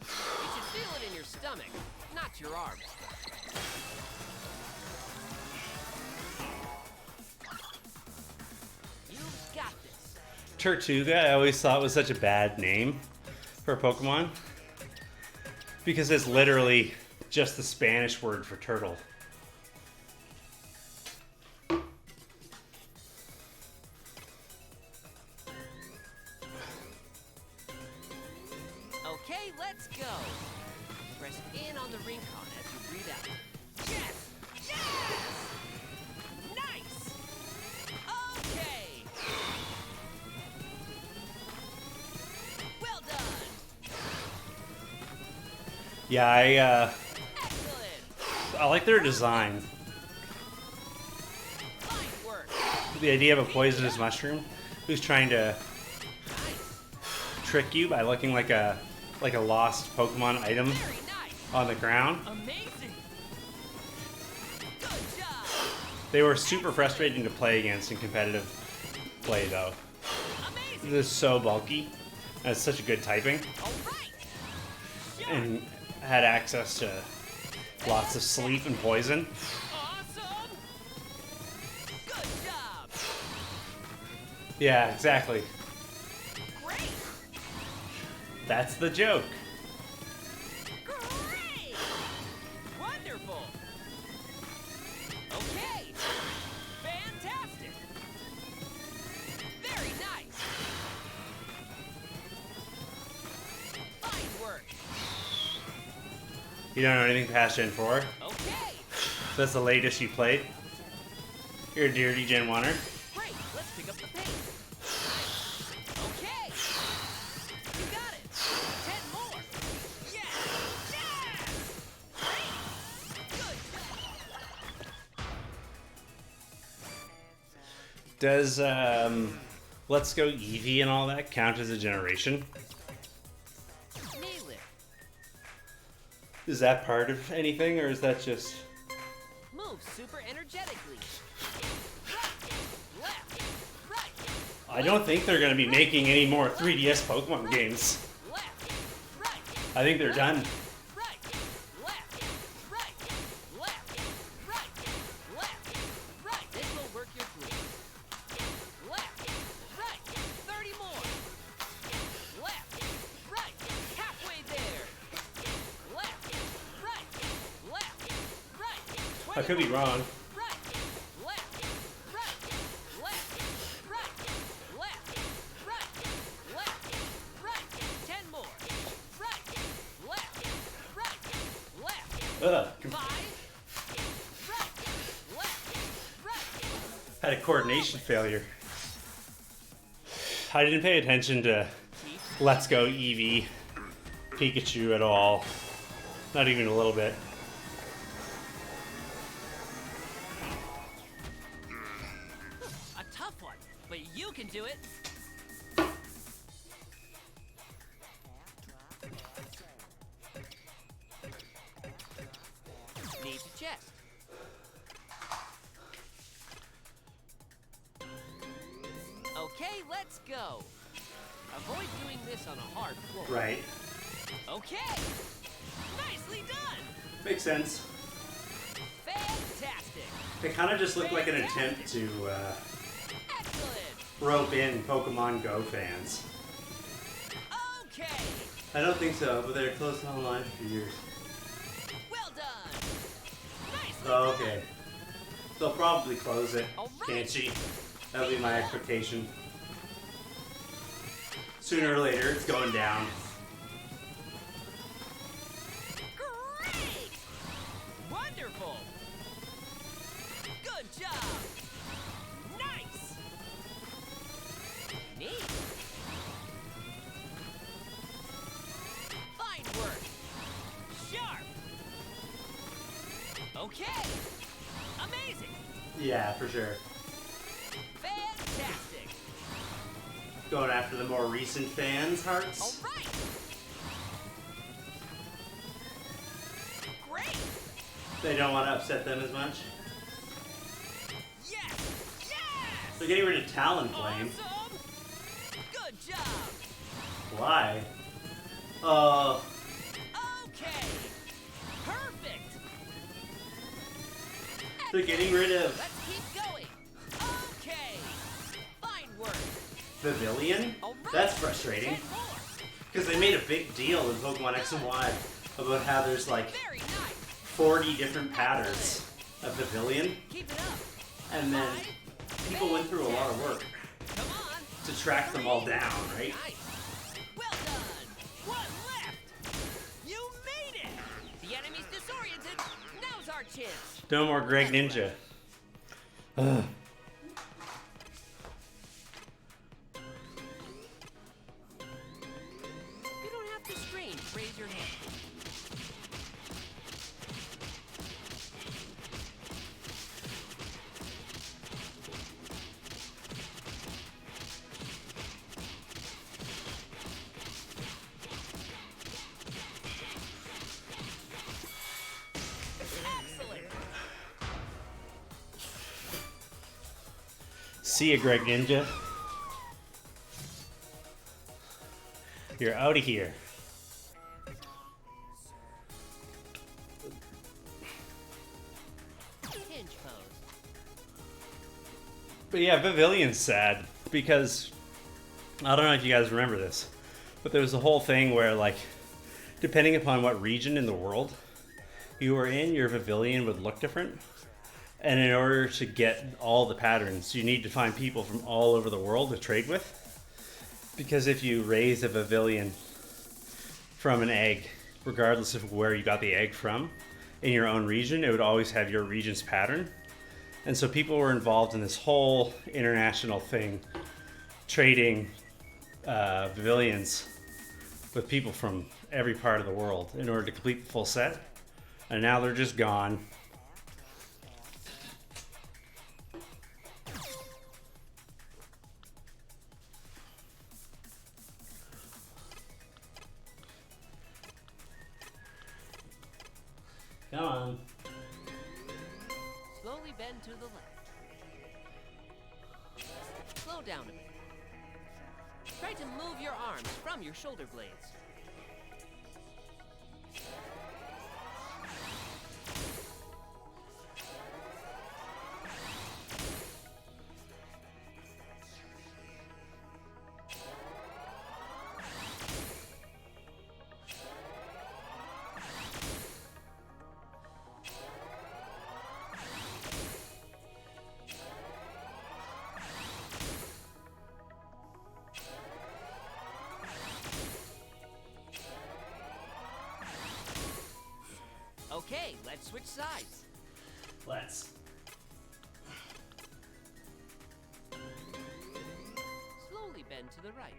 You should feel it in your stomach, not your arms. You've got this. Tortuga, I always thought was such a bad name for a Pokemon. Because it's literally just the Spanish word for turtle. Okay, let's go. Press in on the Rincon as you breathe out. Yes! Yes! Nice! Okay! Well done! Yeah, Excellent! I like their design. Fine work! The idea of a poisonous mushroom who's trying to Nice! trick you by looking like a lost Pokemon item Very nice! on the ground. Amazing! They were super frustrating to play against in competitive play, though. Amazing. This is so bulky. Has such a good typing, All right. and had access to lots of sleep and poison. Awesome. Good job. Yeah, exactly. Great. That's the joke. Great. Wonderful. Okay. Fantastic. Very nice. Fine work. You don't know anything past Gen 4? Okay. That's the latest you played? You're a dirty Gen 1er? Great. Let's pick up the pace. Okay. You got it. 10 more. Yes. Yes. Great. Good. Does Let's Go Eevee and all that count as a generation? Nail it. Is that part of anything, or is that just... Move super energetically. Right. Left. Right. I don't think they're going to be making any more 3DS Pokemon games. Left. Right. I think they're done. Right. Left. Right. Left. Right. Left. Right. This will work your groove. Left. Right. 30 more. Left. Right. Halfway there. Left. Right. Left. Right. I could be wrong. Right. Left. Right. Left. Right. Left. Right. Left. Right. 10 more. Right. Left. Right. Left. Ugh. 5. Right. Left. Right. Had a coordination failure. I didn't pay attention to Let's Go Eevee Pikachu at all. Not even a little bit. A tough one, but you can do it. Knee to chest. Okay, let's go. Avoid doing this on a hard floor. Right. Okay. Nicely done. Makes sense. Fantastic. It kind of just looked like an attempt to Excellent. rope in Pokemon Go fans. Okay. I don't think so, but they're closed online for years. Well done. Nicely Oh, done. okay. They'll probably close it, All right. can't she? That'll be my expectation. Sooner or later, it's going down. Great! Wonderful! Good job! Nice! Neat! Fine work! Sharp! Okay! Amazing! Yeah, for sure. Fantastic! Going after the more recent fans' hearts. All right! Great! They don't want to upset them as much. Yes! Yes! They're getting rid of Talonflame. Awesome! Good job! Why? Okay! Perfect! They're getting rid of Let's keep going! Okay! Fine work! Pavilion? All right. That's frustrating. 10 more! Because they made a big deal in Pokemon X and Y about how there's like Very nice! 40 different patterns of Pavilion, Keep it up! and then people went through a lot of work Come on! to track them all down, right? Nice! Well done! One left! You made it! The enemy's disoriented! Now's our chance! No more Greg Ninja. Ugh. You don't have to strain to raise your hand. Excellent! See ya, Greg Ninja. You're out of here. Hinge pose. But yeah, Pavilion's sad because I don't know if you guys remember this, but there was a whole thing where, like, depending upon what region in the world you were in, your pavilion would look different. And in order to get all the patterns, you need to find people from all over the world to trade with. Because if you raise a pavilion from an egg, regardless of where you got the egg from, in your own region, it would always have your region's pattern. And so people were involved in this whole international thing, trading pavilions with people from every part of the world in order to complete the full set. And now they're just gone. Come on. Slowly bend to the left. Slow down a bit. Try to move your arms from your shoulder blades. Okay, let's switch sides. Let's. Slowly bend to the right.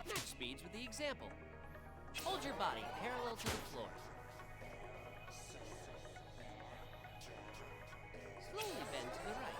Match speeds with the example. Hold your body parallel to the floor. Slowly bend to the right.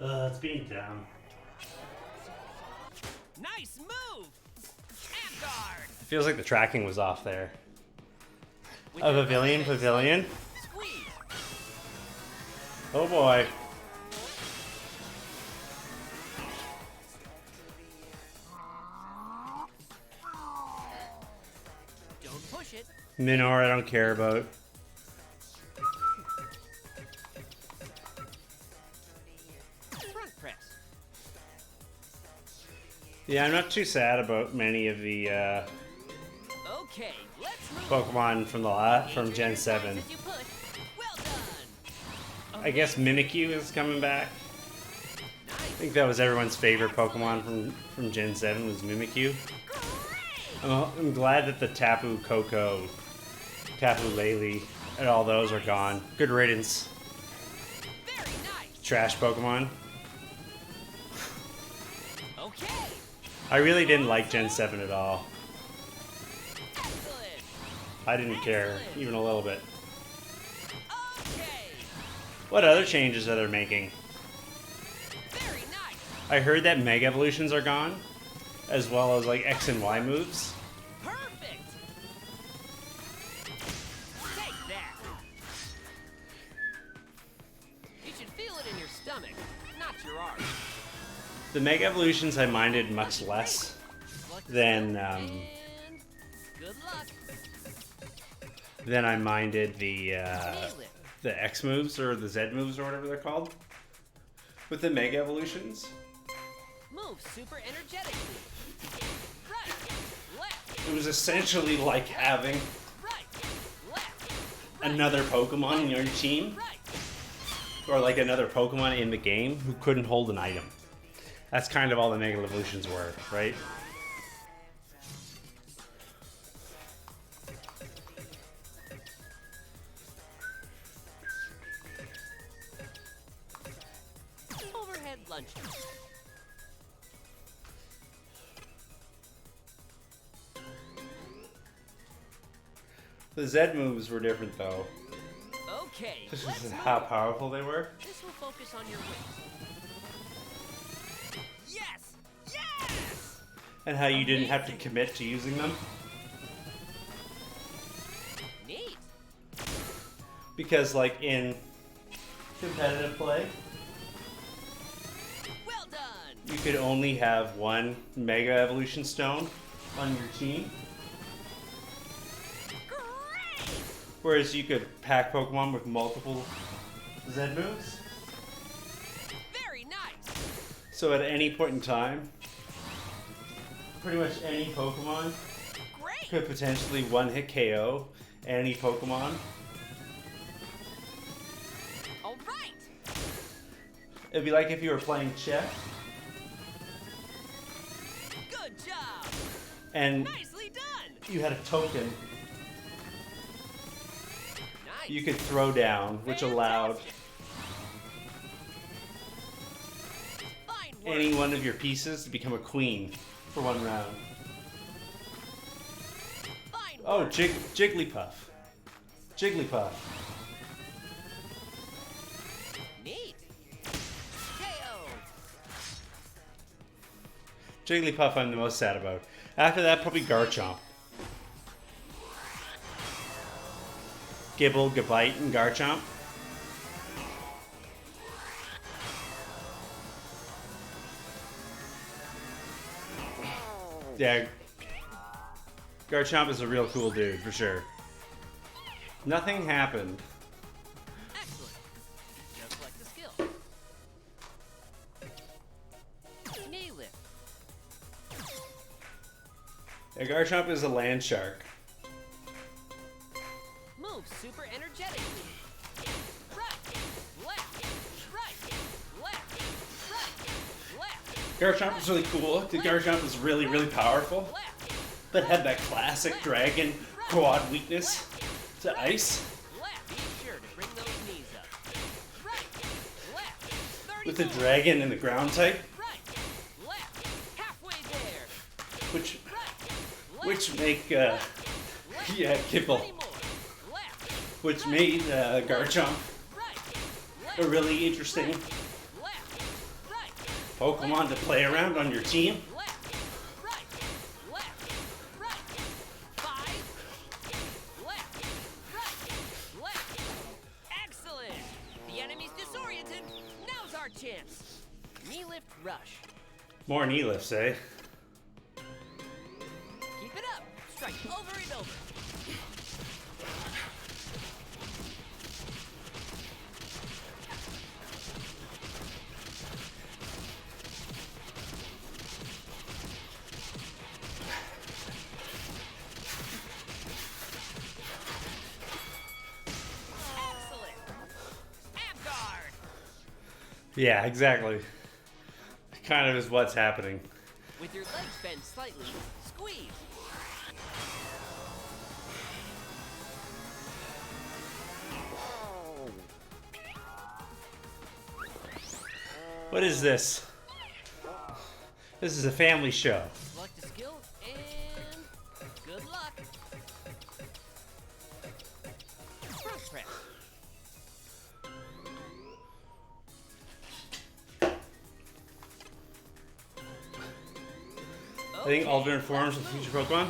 It's being down. Nice move! Abguard! Feels like the tracking was off there. With A your pavilion, right leg pavilion. squeeze. Oh boy. Don't push it. Minor, I don't care about. Front press. Yeah, I'm not too sad about many of the Okay, let's move. Pokemon from from Gen 7. As you push. Well done. I guess Mimikyu is coming back. I think that was everyone's favorite Pokemon from Gen 7 was Mimikyu. I'm glad that the Tapu Koko, Tapu Lele, and all those are gone. Good riddance. Very nice. Trash Pokemon. Okay. I really didn't like Gen 7 at all. Excellent. I didn't care, even a little bit. Okay. What other changes are they making? Very nice. I heard that Mega Evolutions are gone, as well as like X and Y moves. Perfect. Take that. You should feel it in your stomach, not your arm. The Mega Evolutions I minded much less than And good luck. I minded Nail it. the X moves or the Z moves or whatever they're called. With the Mega Evolutions, Move super energetically. Right, left, it was essentially like having right, left, another Pokemon in your team, right. or like another Pokemon in the game who couldn't hold an item. That's kind of all the Mega Evolutions were, right? Overhead punch. The Z moves were different though. Okay, Just let's because of move. how powerful they were. This will focus on your wings. Yes! Yes! And how you didn't have to commit to using them. Neat. Because like in competitive play, Well done. you could only have one Mega Evolution Stone on your team. Great! Whereas you could pack Pokemon with multiple Z moves. Very nice. So at any point in time, pretty much any Pokemon Great. could potentially one-hit KO any Pokemon. All right. It'd be like if you were playing chess Good job. and Nicely done. you had a token Nice. you could throw down, which allowed Fantastic. Fine work. any one of your pieces to become a queen for one round. Fine Oh, work. Jigglypuff. Jigglypuff. Neat. KO. Jigglypuff I'm the most sad about. After that, probably Garchomp. Gibble, Gabite, and Garchomp. Yeah. Garchomp is a real cool dude, for sure. Nothing happened. Excellent. Just like the skill. Knee lift. Yeah, Garchomp is a land shark. Move super energetically. Right, left, right, left, right, left. Garchomp is really cool. The Garchomp is really, really powerful. Left, But had that classic dragon quad weakness to ice. left. Be sure to bring those knees up. Right, left. 30 With the more. dragon and the ground type, Right, left. Halfway there. which Right, which left, make left, yeah, 20 Kibble, more. Left, which made Garchomp right, a really interesting left, right, Pokemon to play around on your team. left, right, left, right. 5. Left, right, left. Excellent. The enemy's disoriented. Now's our chance. Knee lift rush. More knee lifts, eh? Keep it up. Strike over and over. Excellent. Abguard. Yeah, exactly. Kind of is what's happening. With your legs bent slightly, squeeze. What is this? This is a family show. Select a skill and good luck. Front press. I think Okay, alternate forms of let's future move. Pokemon.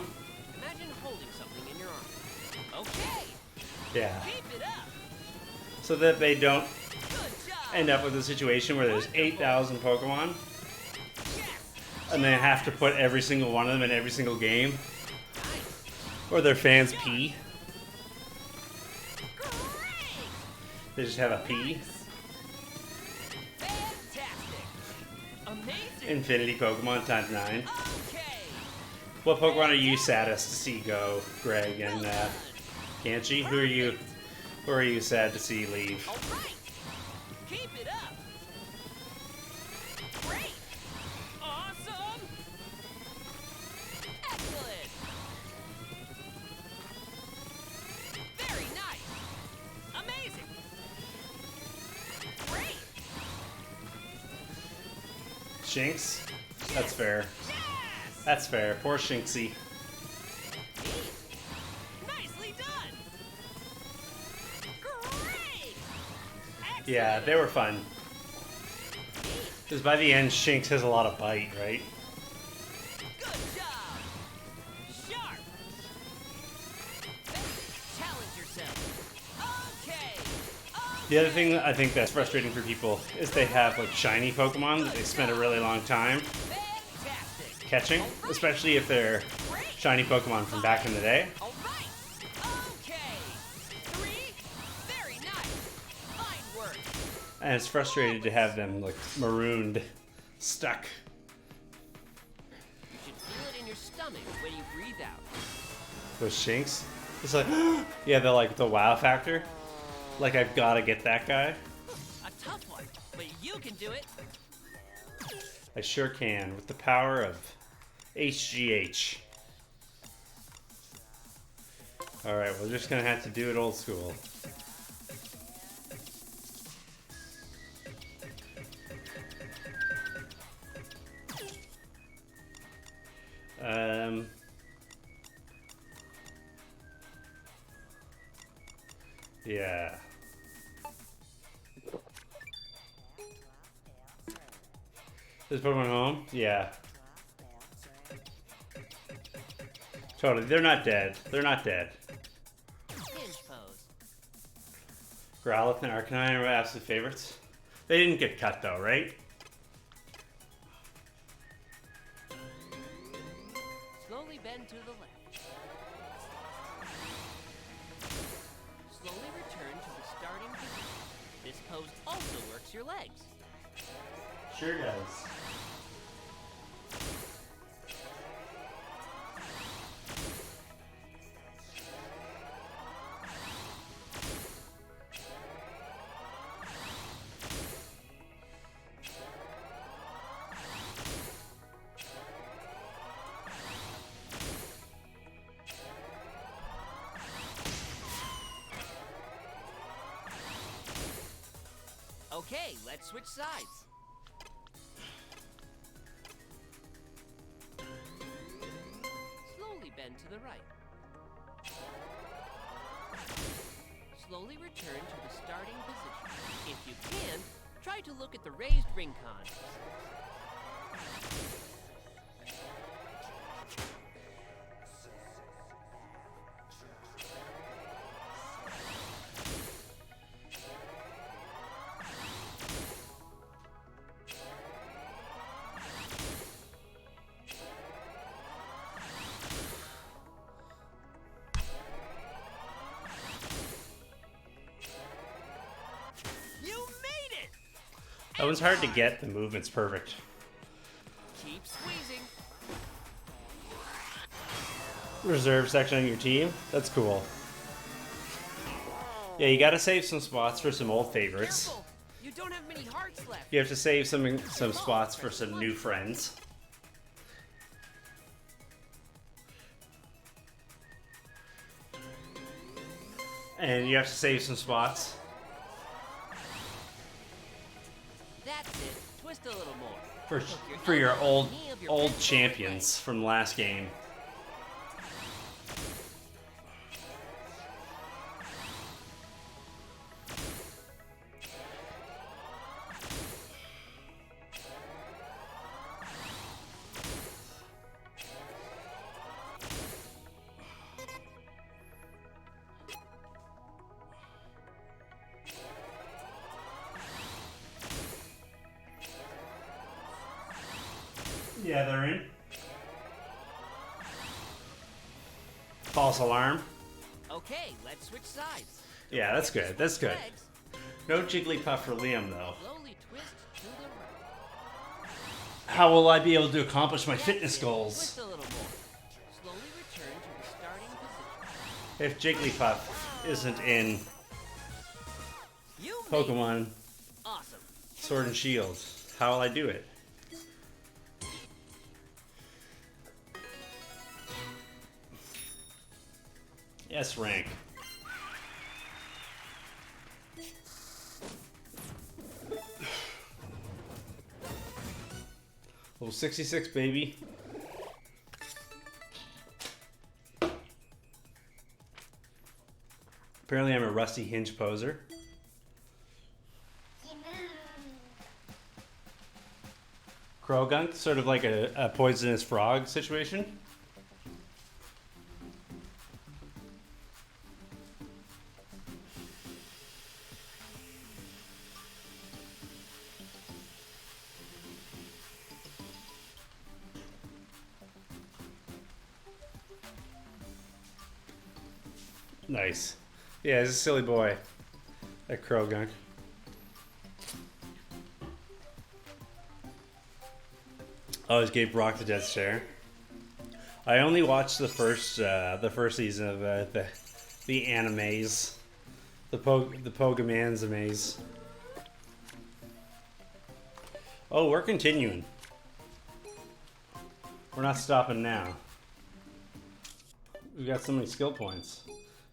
Imagine holding something in your arm. Okay, Yeah. keep it up. So that they don't Good job. end up with a situation where there's 8,000 Pokemon Yes. and they have to put every single one of them in every single game, Nice. or their fans pee. Great. They just have a pee. Fantastic. Amazing. Infinity Pokemon times 9. Okay. What Pokemon are you saddest to see go, Greg and Kanchi? Who are you sad to see leave? All right. Keep it up. Great. Awesome. Excellent. Very nice. Amazing. Great. Shinx? That's fair. That's fair. Poor Shinxie. Nicely done. Great. Yeah, they were fun. Because by the end, Shinx has a lot of bite, right? Good job. Sharp. Challenge yourself. Okay. The other thing I think that's frustrating for people is they have like shiny Pokemon that they spend a really long time Fantastic. catching, especially if they're shiny Pokemon from back in the day. All right. Okay. 3. Very nice. Fine work. And it's frustrating to have them like marooned, stuck. You should feel it in your stomach when you breathe out. With Shinx. It's like, yeah, they're like the wow factor. Like, I've got to get that guy. A tough one, but you can do it. I sure can, with the power of HGH. Alright, we're just gonna have to do it old school. Yeah. Is Pokemon home? Yeah. Totally. They're not dead. They're not dead. Hinge pose. Growlithe and Arcanine are my absolute favorites. They didn't get cut though, right? Slowly bend to the left. Slowly return to the starting position. This pose also works your legs. Sure does. Okay, let's switch sides. Slowly bend to the right. Slowly return to the starting position. If you can, try to look at the raised ring con. You made it! That one's hard to get. The movement's perfect. Keep squeezing. Reserve section on your team? That's cool. Yeah, you gotta save some spots for some old favorites. Careful! You don't have many hearts left. You have to save some spots for some new friends. And you have to save some spots That's it. Twist a little more. for your old champions from last game. Yeah, they're in. False alarm. Okay, let's switch sides. Yeah, that's good. That's good. Legs, No Jigglypuff for Liam, though. slowly twist to the right. How will I be able to accomplish my That's fitness it. goals Twist a little more. Slowly return to the starting position. if Jigglypuff isn't in You made it. Pokemon Awesome. Sword and Shield? How will I do it? S rank. Level 66, baby. Apparently I'm a rusty hinge poser. Krogunk, sort of like a poisonous frog situation. Nice. Yeah, he's a silly boy. That Krogunk. Always gave Brock the death stare. I only watched the first season of the animes, the Pogaman's amaze. Oh, we're continuing. We're not stopping now. We got so many skill points.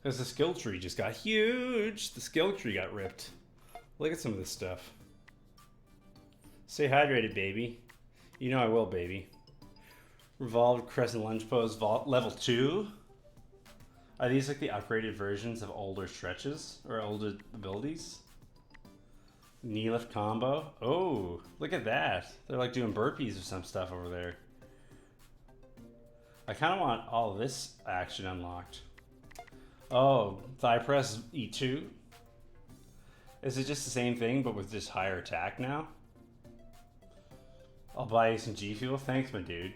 Because the skill tree just got huge. The skill tree got ripped. Look at some of this stuff. Stay hydrated, baby. You know I will, baby. Revolved Crescent Lunge Pose level 2. Are these like the upgraded versions of older stretches or older abilities? Knee lift combo. Oh, look at that. They're like doing burpees or some stuff over there. I kind of want all of this action unlocked. Oh, thigh press E2. Is it just the same thing but with just higher attack now? I'll buy you some G Fuel. Thanks, my dude.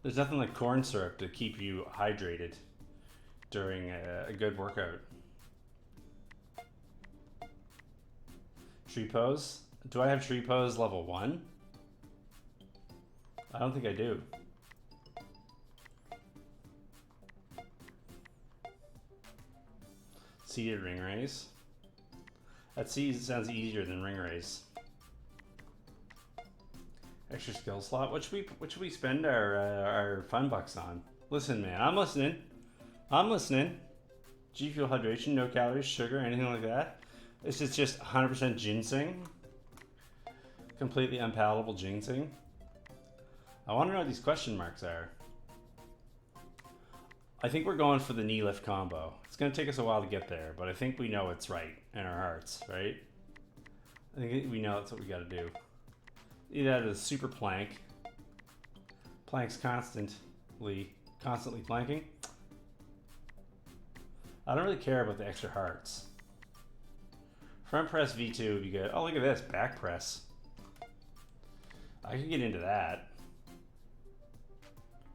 There's nothing like corn syrup to keep you hydrated during a good workout. Tree pose. Do I have tree pose level 1? I don't think I do. Seated ring raise. That sounds easier than ring raise. Extra skill slot. What should we spend our fun bucks on? Listen, man, I'm listening. I'm listening. G Fuel hydration, no calories, sugar, anything like that. This is just 100% ginseng. Completely unpalatable ginseng. I want to know what these question marks are. I think we're going for the knee lift combo. It's going to take us a while to get there, but I think we know it's right in our hearts, right? I think we know that's what we got to do. Either that is super plank. Plank's constantly planking. I don't really care about the extra hearts. Front press V2 would be good. Oh, look at this. Back press. I could get into that.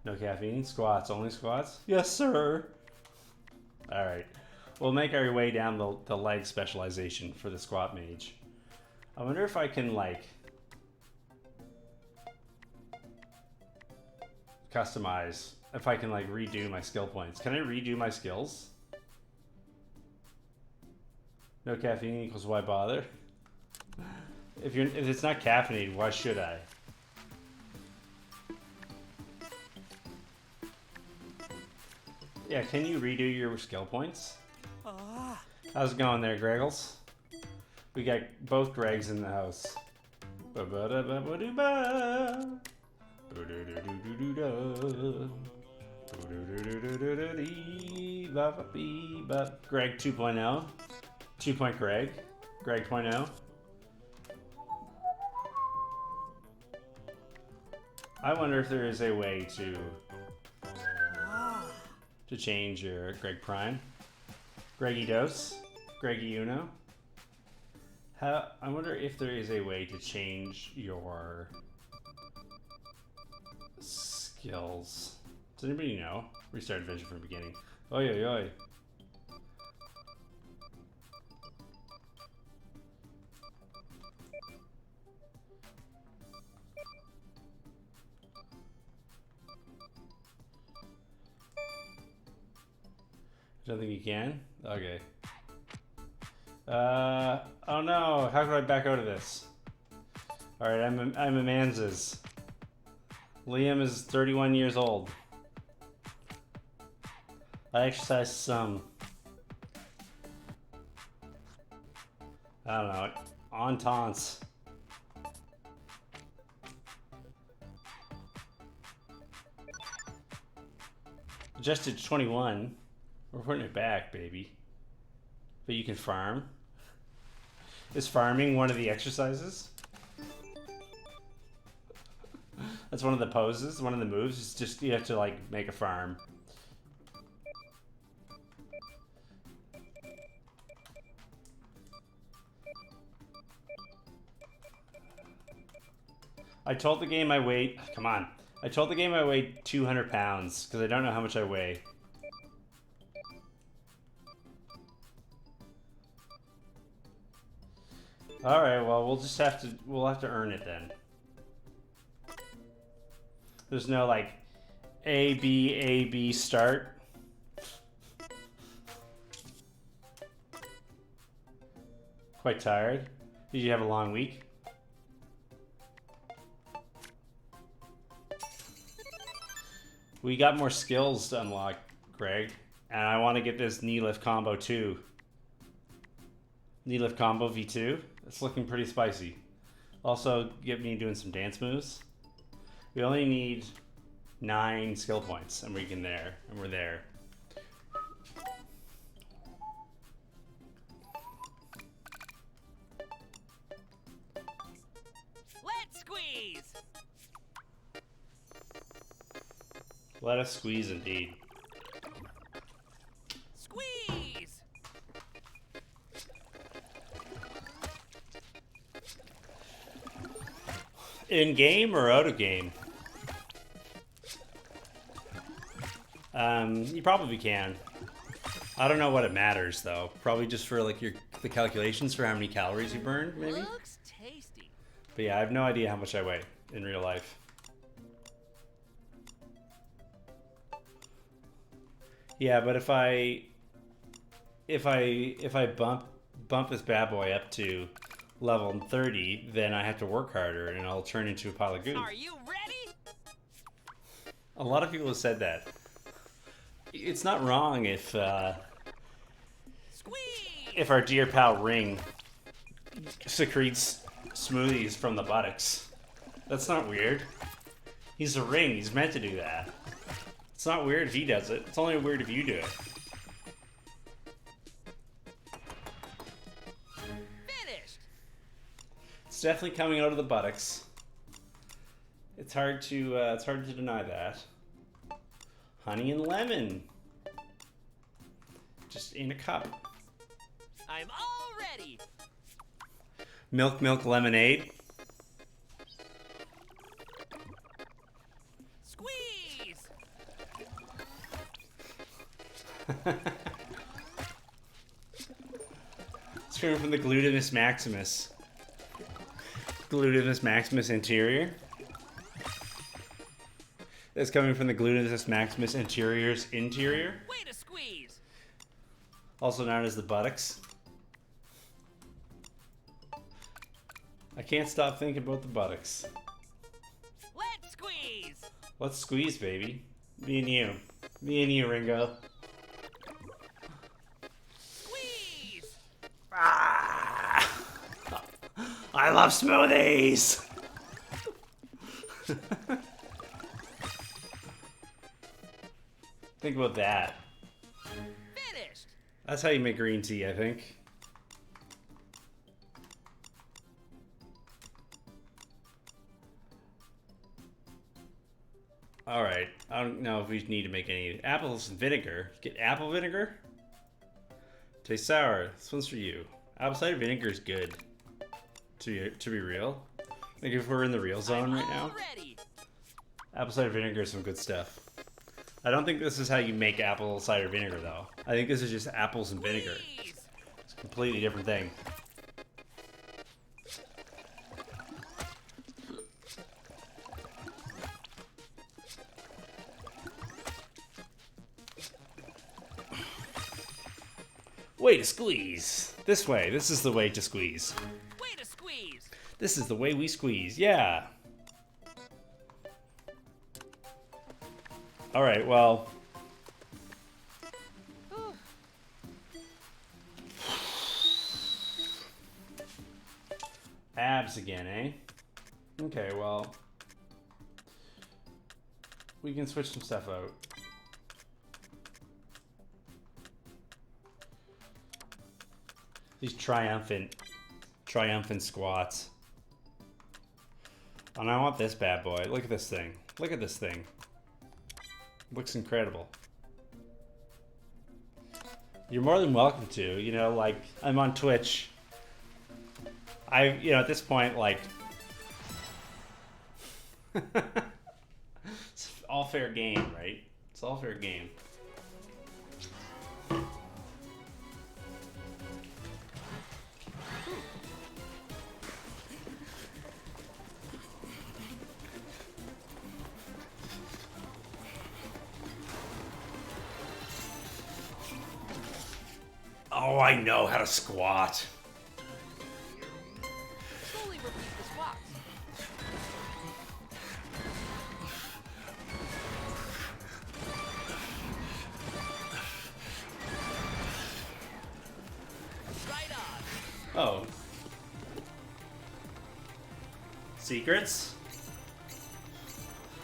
No caffeine. Squats. Only squats? Yes, sir. Alright. We'll make our way down the leg specialization for the squat mage. I wonder if I can, like, customize. If I can, like, redo my skill points. Can I redo my skills? No caffeine equals why bother? If it's not caffeinated, why should I? Yeah, can you redo your skill points? How's it going there, Greggles? We got both Gregs in the house. Greg 2.0. 2 Greg. Greg 2.0. I wonder if there is a way to change your Greg Prime. Greggy Dose. Greggy Uno. I wonder if there is a way to change your skills. Does anybody know? Restart adventure from the beginning. Oi, oi, oi. I don't think you can? Okay. Oh no, how do I back out of this? Alright, I'm a Manzas. Liam is 31 years old. I exercise some. I don't know, ententes. adjusted to 21. We're putting it back, baby. But you can farm. Is farming one of the exercises? That's one of the poses, one of the moves. It's just you have to like make a farm. I told the game I weighed. Come on. I told the game I weighed 200 pounds because I don't know how much I weigh. All right. Well, we'll have to earn it then. There's no like A B start. Quite tired. Did you have a long week? We got more skills to unlock, Greg. And I want to get this knee lift combo too. Knee lift combo V2. It's looking pretty spicy. Also, get me doing some dance moves. We only need 9 skill points and we're there. Let's squeeze. Let us squeeze indeed. Squeeze. In game or out of game? You probably can. I don't know what it matters though. Probably just for like the calculations for how many calories you burned, maybe. Looks tasty. But yeah, I have no idea how much I weigh in real life. Yeah, but if I bump this bad boy up to level 30, then I have to work harder and I'll turn into a pile of goo. Are you ready? A lot of people have said that. It's not wrong if our dear pal Ring secretes smoothies from the buttocks. That's not weird. He's a Ring. He's meant to do that. It's not weird if he does it. It's only weird if you do it. Finished. It's definitely coming out of the buttocks. It's hard to deny that. Honey and lemon. Just in a cup. I'm all ready. Milk lemonade. Squeeze. It's coming from the Gluteus Maximus. Gluteus Maximus interior. It's coming from the Gluteus Maximus interior's interior. Way to squeeze. Also known as the buttocks. I can't stop thinking about the buttocks. Let's squeeze. Let's squeeze, baby. Me and you. Me and you, Ringo. Squeeze. Ah! I love smoothies! Think about that. Finished. That's how you make green tea, I think. Alright, I don't know if we need to make any apples and vinegar. Get apple vinegar? Tastes sour. This one's for you. Apple cider vinegar is good. To be real. Like if we're in the real zone right now. Ready. Apple cider vinegar is some good stuff. I don't think this is how you make apple cider vinegar though. I think this is just apples and vinegar. Squeeze. It's a completely different thing. Way to squeeze. This way. This is the way to squeeze. Way to squeeze. This is the way we squeeze. Yeah. All right, well. Abs again, eh? Okay, well. We can switch some stuff out. These triumphant squats. And I want this bad boy. Look at this thing. Look at this thing. Looks incredible. You're more than welcome to. You know, like, I'm on Twitch. You know, at this point, like... it's all fair game, right? It's all fair game. Oh, I know how to squat. Slowly repeat the squats. Right on. Oh. Secrets?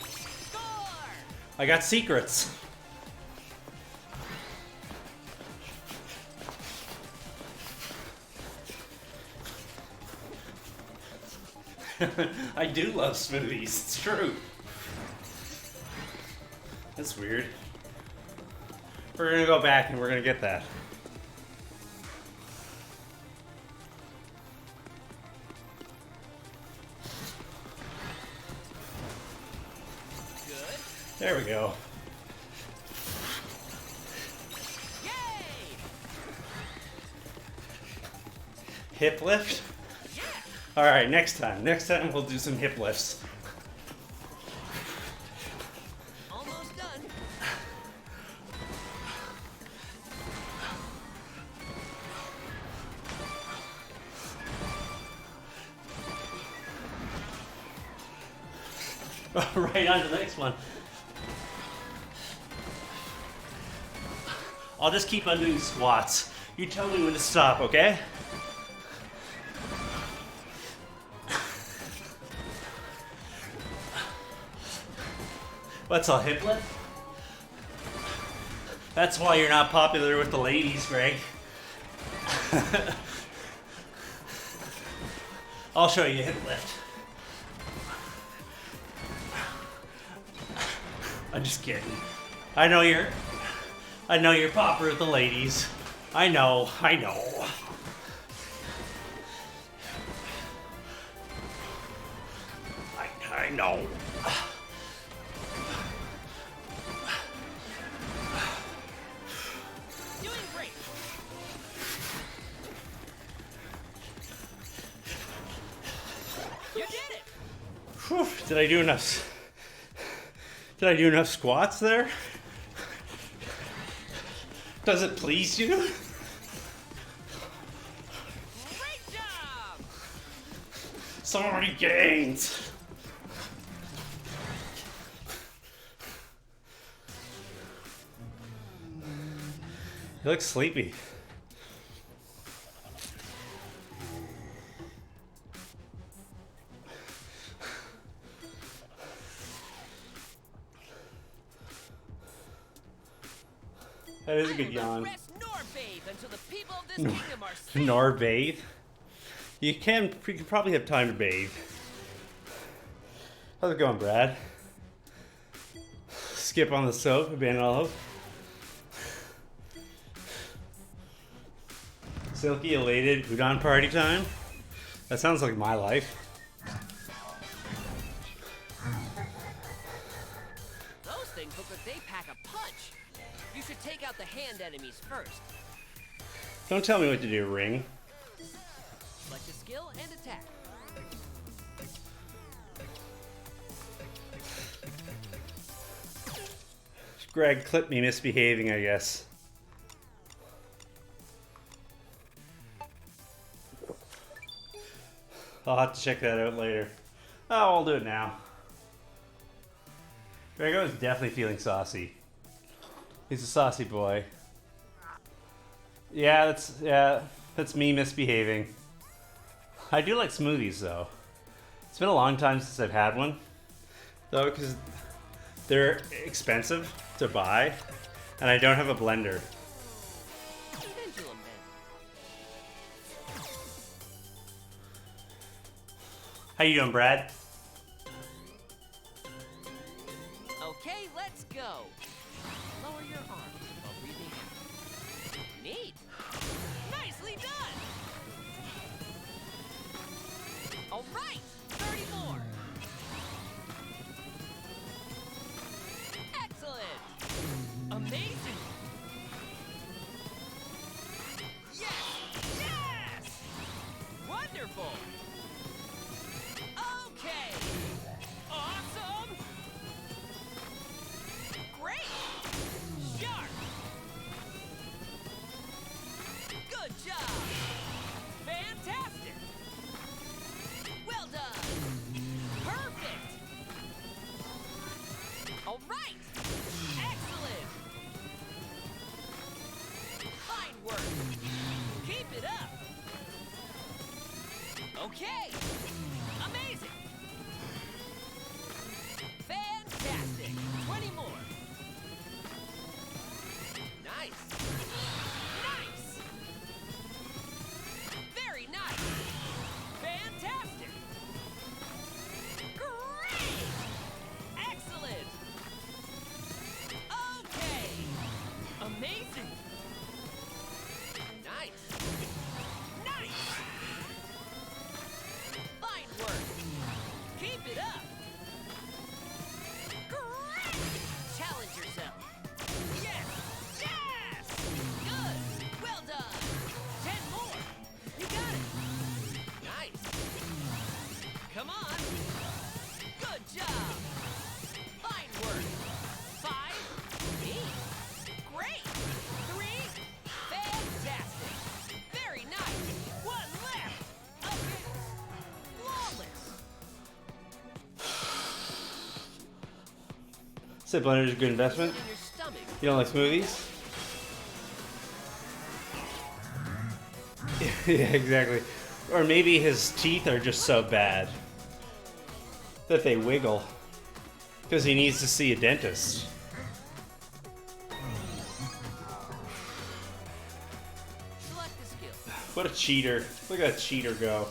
Score! I got secrets. I do love smoothies, it's true. That's weird. We're gonna go back and we're gonna get that. Good. There we go. Yay! Hip lift? Yeah! Alright, next time. Next time we'll do some hip lifts. Almost done. Right on to the next one. I'll just keep on doing squats. You tell me when to stop, okay? What's a hip lift? That's why you're not popular with the ladies, Greg. I'll show you a hip lift. I'm just kidding. I know you're popular with the ladies. I know. I know. Doing great. You did it. Whew, did I do enough? Did I do enough squats there? Does it please you? Great job. So many gains. You look sleepy. That is a good yawn. Rest nor bathe until the people of this kingdom are safe. Nor bathe. You can probably have time to bathe. How's it going, Brad? Skip on the soap, abandon all hope. Silky, elated, udon party time? That sounds like my life. Those things look like they pack a punch. You should take out the hand enemies first. Don't tell me what to do, Ring. Select a skill and attack. Greg, clip me misbehaving, I guess. I'll have to check that out later. Oh, I'll do it now. Grego is definitely feeling saucy. He's a saucy boy. Yeah, that's me misbehaving. I do like smoothies though. It's been a long time since I've had one, though, because they're expensive to buy, and I don't have a blender. Pendulum How you doing, Brad? Okay, let's go. Lower your arms while breathing out. Neat. Nicely done. All right, 30 more. Excellent. Amazing. Yes, yes. Wonderful. Okay. Awesome. Great. Sharp. Good job. Fantastic. Well done. Perfect. All right. Excellent. Fine work. Keep it up. Okay. Amazing. Fantastic. 20 more. Nice. Nice. Very nice. Fantastic. Great. Excellent. Okay. Amazing. Nice. Nice. Fine work. Keep it up. Great. Challenge yourself. Yes. Yes. Good. Well done. 10 more. You got it. Nice. Come on. Good job. Fine work. 5. Neat. Great. 3. Fantastic. Very nice. 1 left. Okay. Flawless. Say blender is a good investment. In your stomach. You don't like smoothies? Yeah, exactly. Or maybe his teeth are just so bad that they wiggle because he needs to see a dentist. Select the skill. What a cheater. Look at that cheater go.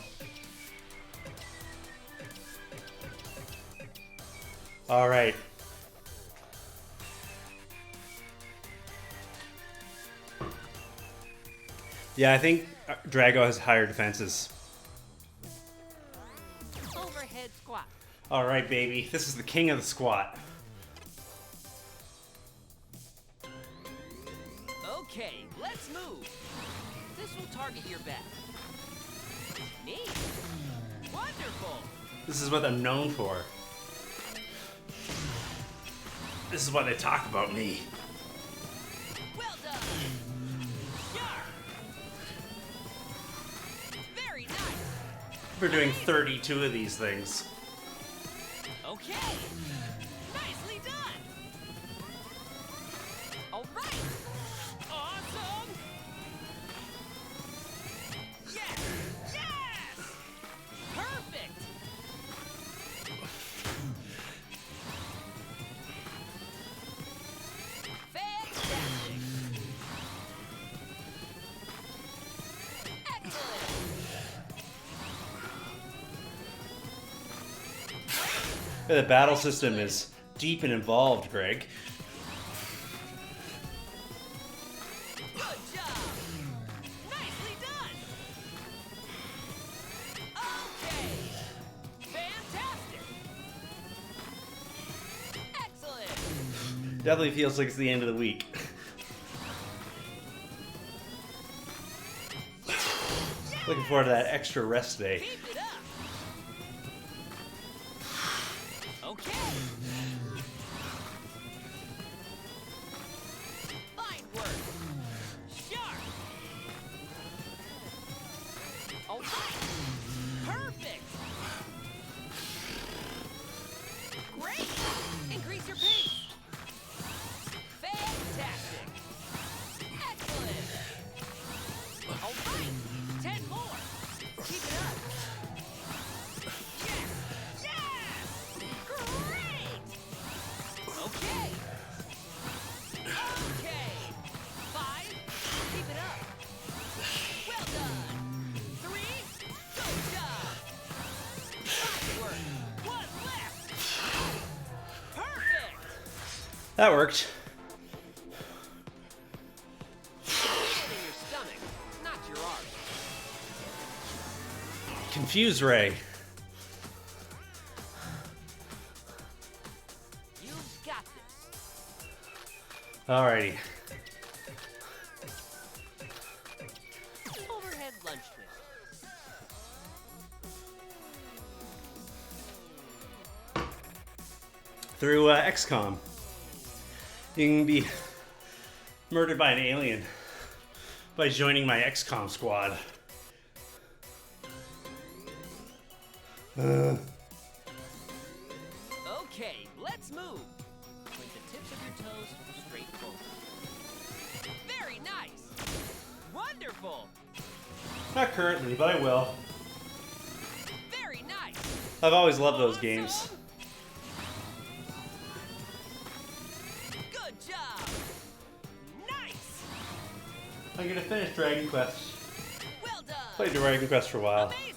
All right. Yeah, I think Drago has higher defenses. Overhead squat. All right, baby. This is the king of the squat. Okay, let's move. This will target your back. Neat. Wonderful. This is what I'm known for. This is what they talk about me. Well done. Sharp. Very nice. We're doing 32 of these things. Okay. Nicely done. All right. Awesome. Yes. Yes. Perfect. Fantastic. Excellent. The battle system is deep and involved, Greg. Good job. Nicely done. Okay. Fantastic. Excellent. Definitely feels like it's the end of the week. Looking forward to that extra rest day. Keep it up. Okay. Fine work. Sharp. All right. Perfect. Great. Increase your pace. Fantastic. Excellent. All right. 10 more. Keep it up. That worked. In your stomach, not your arse. Confuse Ray. You've got this. Alrighty. Overhead lunge twist. Through XCOM, you can be murdered by an alien by joining my XCOM squad. Okay, let's move. Point the tips of your toes straight forward. Very nice. Wonderful. Not currently, but I will. Very nice. I've always loved those games. Awesome. Good job. Nice. I'm gonna finish Dragon Quest. Well done. Played Dragon Quest for a while. Amazing.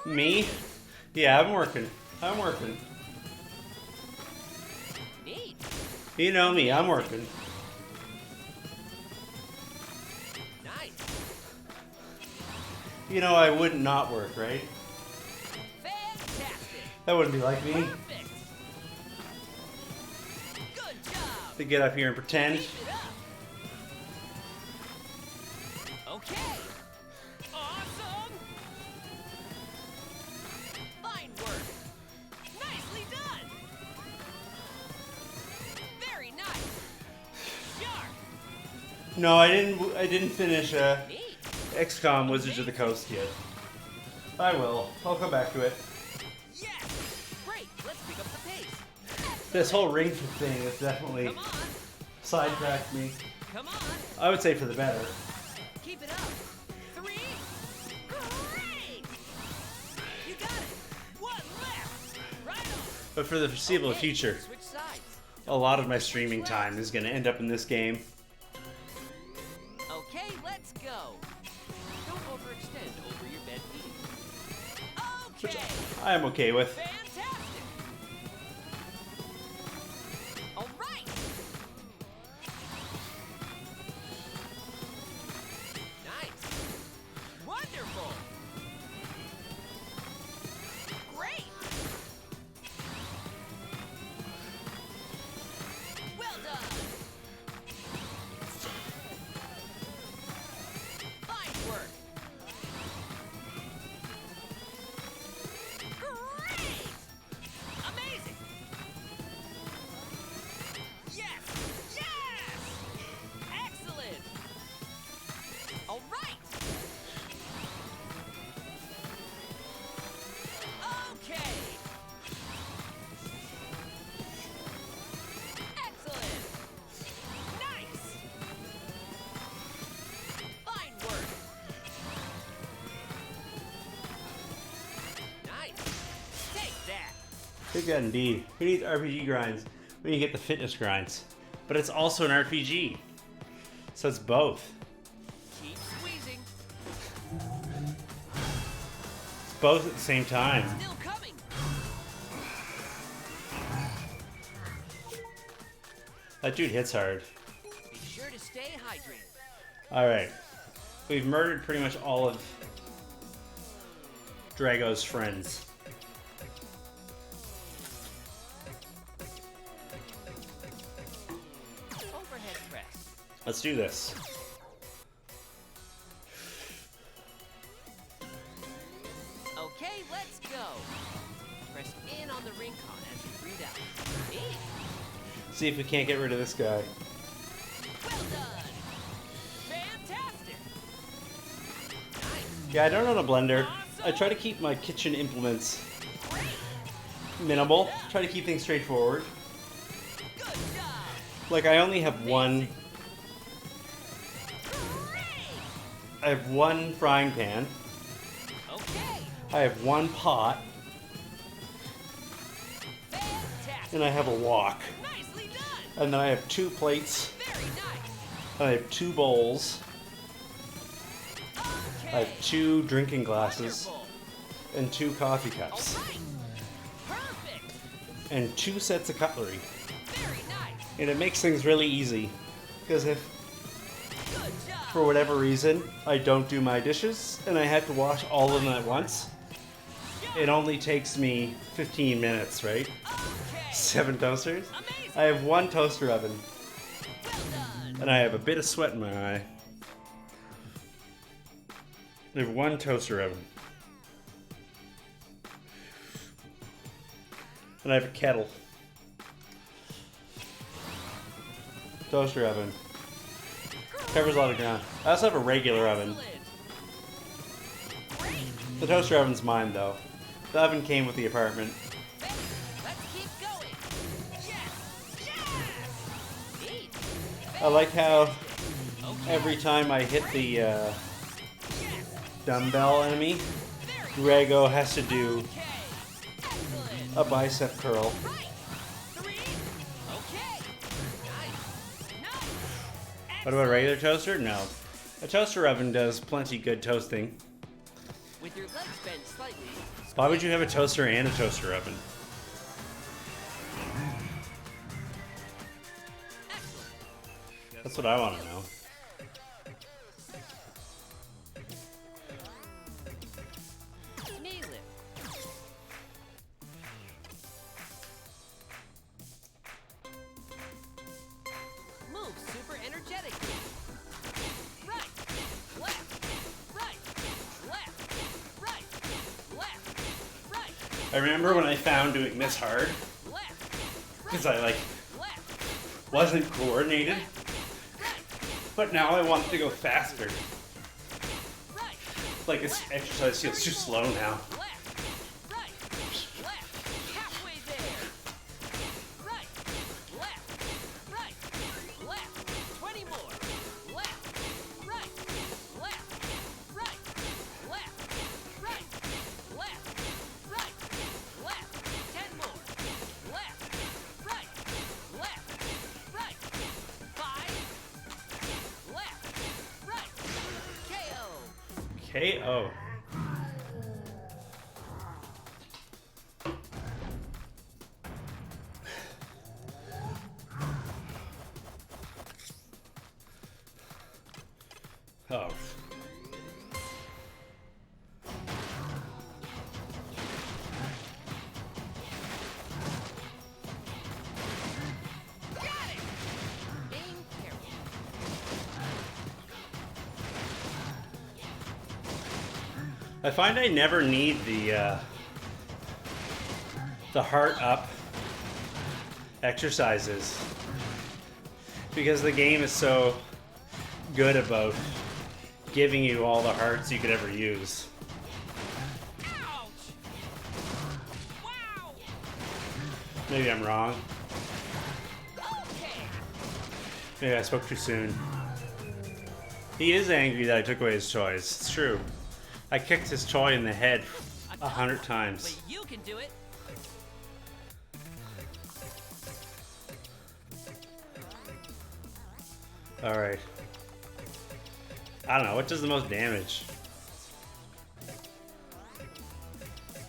Me? Yeah, I'm working. Neat. You know me, I'm working. Nice. You know I would not work, right? Fantastic. That wouldn't be like me. Perfect. Good job. To get up here and pretend. Keep it up. Okay. Awesome. Fine work. Nicely done. Very nice. Sharp. No, I didn't finish Neat. XCOM Wizards of the Coast yet. I will. I'll come back to it. Yes. Great. Let's pick up the pace. This whole ring thing has definitely Come on. sidetracked me. Come on. I would say for the better. Keep it up. 3. Great. You got it. One left. Right on. But for the foreseeable Okay, future, Switch sides. a lot of my streaming time is going to end up in this game. Okay, let's go. Don't overextend over your bed feet. Okay. I am okay with. Fantastic. All right. Nice. Wonderful. Great. Well done. Fine work. Great. Amazing. Yes. Yes. Excellent. All right. Okay. Excellent. Nice. Fine work. Nice. Take that. Take that indeed. Who needs RPG grinds when you get the fitness grinds? But it's also an RPG. So it's both. Keep squeezing. It's both at the same time. Still coming. That dude hits hard. Be sure to stay hydrated. Alright. We've murdered pretty much all of Drago's friends. Overhead press. Let's do this. Okay, let's go. Press in on the ring con as you breathe out. Neat. See if we can't get rid of this guy. Well done. Fantastic. Nice. Yeah, I don't own a blender. I try to keep my kitchen implements Great. minimal. Try to keep things straightforward. Good job. Like I only have one. Great. I have one frying pan. Okay. I have one pot, Fantastic. and I have a wok. Nicely done. And then I have 2 plates, Very nice. and I have 2 bowls. Okay. I have 2 drinking glasses, Wonderful. and 2 coffee All cups. right. Perfect. and 2 sets of cutlery. Very nice. And it makes things really easy. Because if, Good job. for whatever reason, I don't do my dishes and I have to wash all of them at once, it only takes me 15 minutes, right? Okay. 7 toasters. Amazing. I have 1 toaster oven. Well done. And I have a bit of sweat in my eye. I have 1 toaster oven. And I have a kettle. Toaster oven. Covers a lot of ground. I also have a regular oven. Excellent. Great. The toaster oven's mine though. The oven came with the apartment. Let's keep going. Yes. Yes. Neat. I like how Okay. every time I hit the Yes. dumbbell enemy, Very Grego has to do okay. Excellent. a bicep curl. Right. 3. Okay. Nice. Nice. What about a regular toaster? No. A toaster oven does plenty good toasting. With your legs bent slightly. Why would you have a toaster and a toaster oven? Excellent. That's what I want to know. Knee lift. Move super energetically. Right, left, right, left, right, left, right, I remember when I found doing this hard, left, because I like left, wasn't coordinated, right, but now I want to go faster. right, Like this exercise feels too slow now. left, right, left, halfway there. Right, left, 20 more. Left, right, left, right, left, 10 more. Left, right, 5, left, right, KO. KO. Oh. Got it! Being careful. I find I never need the heart up exercises because the game is so good about giving you all the hearts you could ever use. Ouch! Wow! Maybe I'm wrong. Okay! Maybe I spoke too soon. He is angry that I took away his toys. It's true. I kicked his toy in the head 100 times. But you can do it. Alright. I don't know, what does the most damage?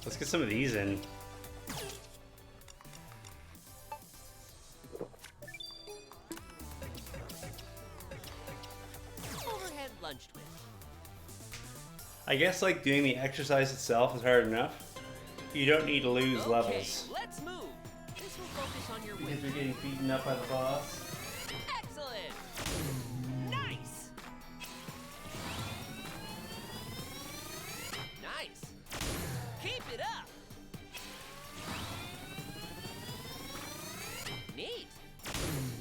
Let's get some of these in. Overhead lunge twist. I guess like doing the exercise itself is hard enough. You don't need to lose Okay, levels. let's move. This will focus on your Because weight. you're getting beaten up by the boss. Excellent! Nice! Nice! Keep it up! Neat!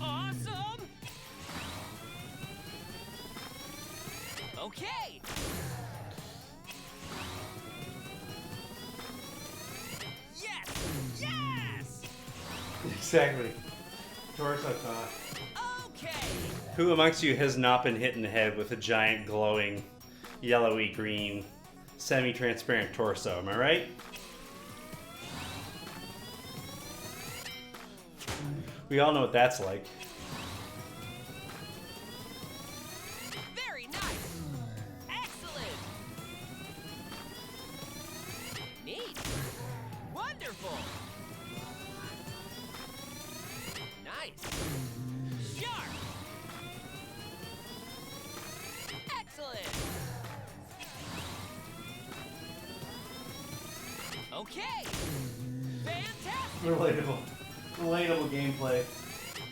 Awesome! Okay! Yes! Yes! Exactly. Torso talk. Okay! Who amongst you has not been hit in the head with a giant glowing yellowy green semi-transparent torso? Am I right? We all know what that's like. Very nice! Excellent! Neat! Wonderful! Nice. Sharp. Excellent. Okay. Fantastic. Relatable gameplay.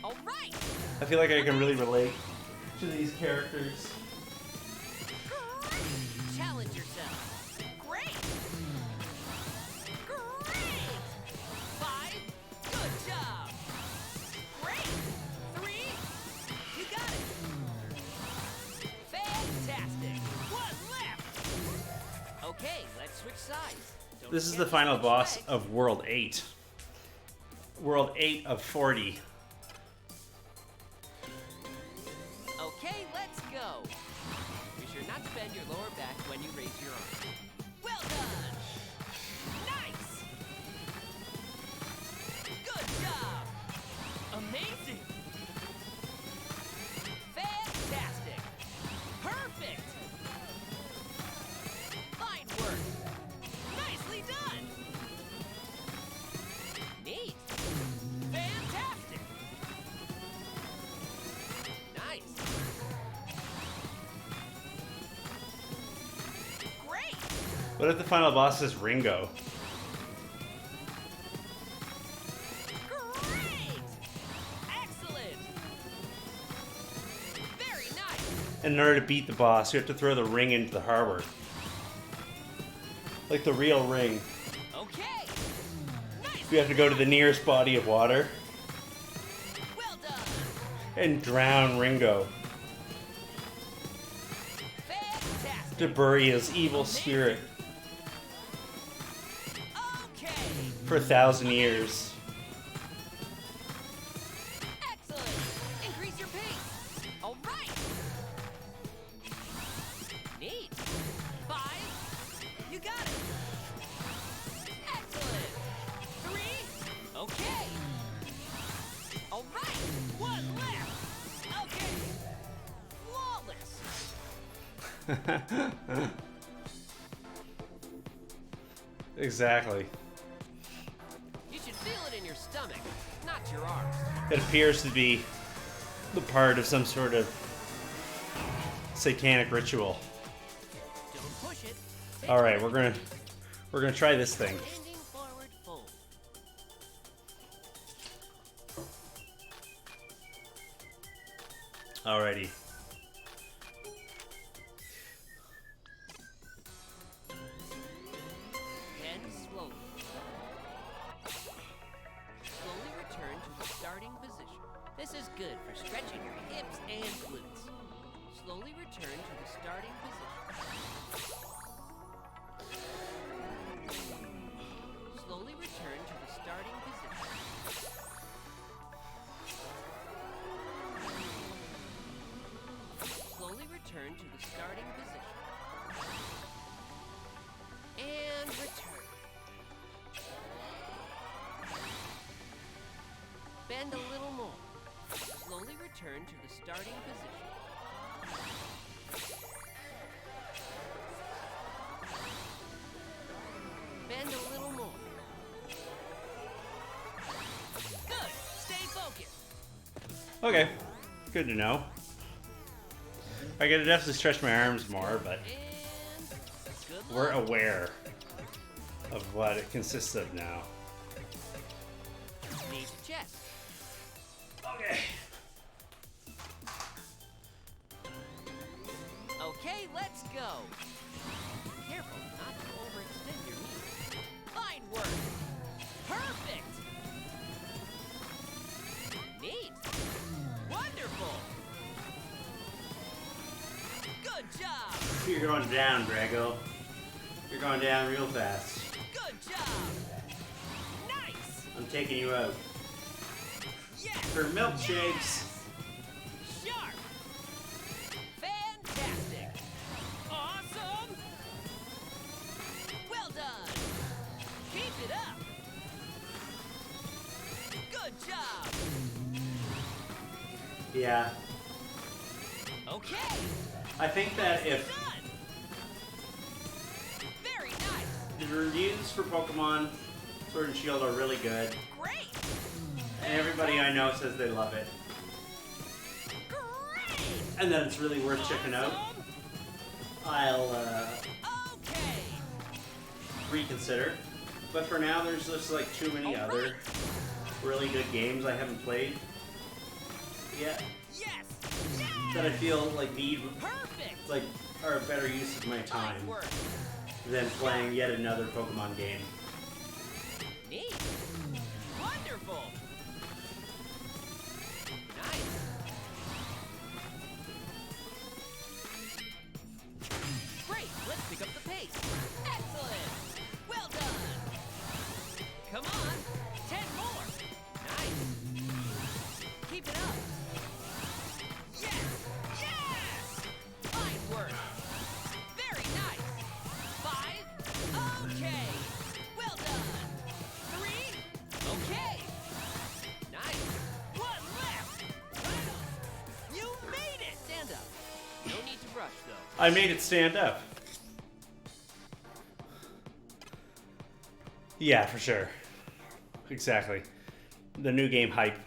All right. I feel like I can really relate to these characters. Challenge yourself. Great. Great. 5. Good job. Great. 3. You got it. Fantastic. One left. Okay, let's switch sides. Don't This is forget the to final switch boss legs. of World 8. World 8 of 40. Okay, let's go. Be sure not to bend your lower back when you raise your arm. Well done. Nice. Good job. Amazing. Fantastic. Perfect. Fine work. Nicely done. Neat. Fantastic. Nice. Great. What if the final boss is Ringo? Great. Excellent. Very nice. And in order to beat the boss, you have to throw the ring into the harbor. Like the real ring. Okay. Nice. You have to go to the nearest body of water Well done. and drown Ringo Fantastic. to bury his evil spirit Okay. for 1,000 years. Excellent. Increase your pace. All right. Neat. 5. You got it. Excellent. 3. Okay. All right. 1 left. Okay. Flawless. Exactly. You should feel it in your stomach, not your arms. It appears to be the part of some sort of satanic ritual. Don't push it. All right, we're gonna try this thing. Bending forward fold. Alrighty. Bend slowly. Slowly return to the starting position. This is good for stretching your hips and glutes. Slowly return to the starting position. Slowly return to the starting position. Slowly return to the starting position. And return. Bend a little more. Slowly return to the starting position. Bend a little more. Good. Stay focused. Okay, good to know. I gotta definitely stretch my arms more, but And good we're luck. aware of what it consists of now. Knee to chest. Okay. Okay, let's go. Careful not to overextend your knees. Fine work. Perfect. Neat. Wonderful. Good job. You're going down, Drago. You're going down real fast. Good job. Nice. I'm taking you out. Yes. For milkshakes. Sharp. Fantastic. Awesome. Well done. Keep it up. Good job. Yeah. Okay. I think that if Done. Very nice. the reviews for Pokemon Sword and Shield are really good, Great. And everybody I know says they love it. And then it's really worth checking out. I'll Okay. reconsider. But for now, there's just like too many other really good games I haven't played yet Yes. that I feel like need Perfect. like are a better use of my time Fine work. than playing yet another Pokemon game. Neat. Wonderful. Nice. Great. Let's pick up the pace. Excellent. Well done. Come on. 10 more. Nice. Keep it up. Yes. Yes. Fine work. Very nice. 5. Okay. Well done. 3. Okay. Nice. 1 left. Right on. You made it. Stand up. No need to rush, though. I made it stand up. Yeah, for sure. Exactly. The new game hype.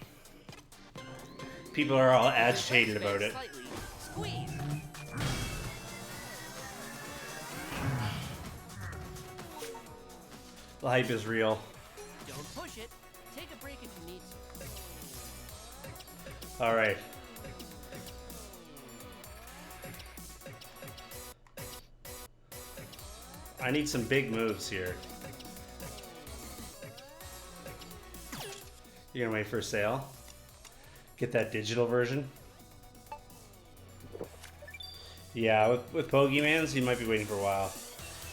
People are all agitated about it. Slightly. Squeeze. The hype is real. Don't push it. Take a break if you need to. All right. I need some big moves here. You're gonna wait for a sale? Get that digital version? Yeah, with Pokemans, you might be waiting for a while.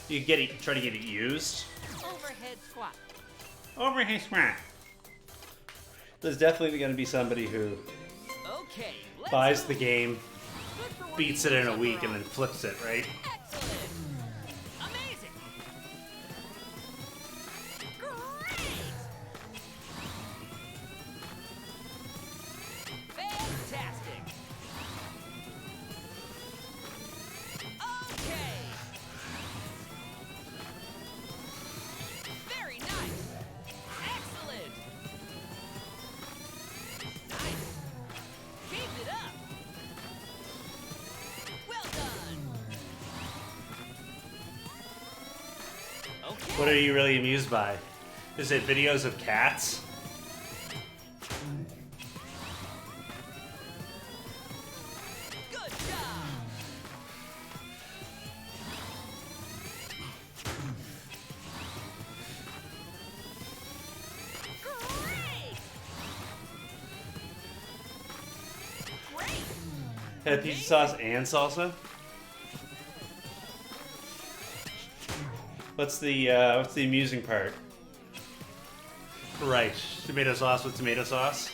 You get it, try to get it used. Overhead squat. Overhead smack. There's definitely gonna be somebody who Okay. Let's buys the move. game, Good for what beats you it in do a week, after and then flips it, right? all. Excellent. Amazing. Great. Fantastic. Okay. Very nice. Excellent. Nice. Keep it up. Well done. Okay. What are you really amused by? Is it videos of cats? Good job. Great. Great. Had pizza sauce and salsa? What's the amusing part? Right, tomato sauce with tomato sauce.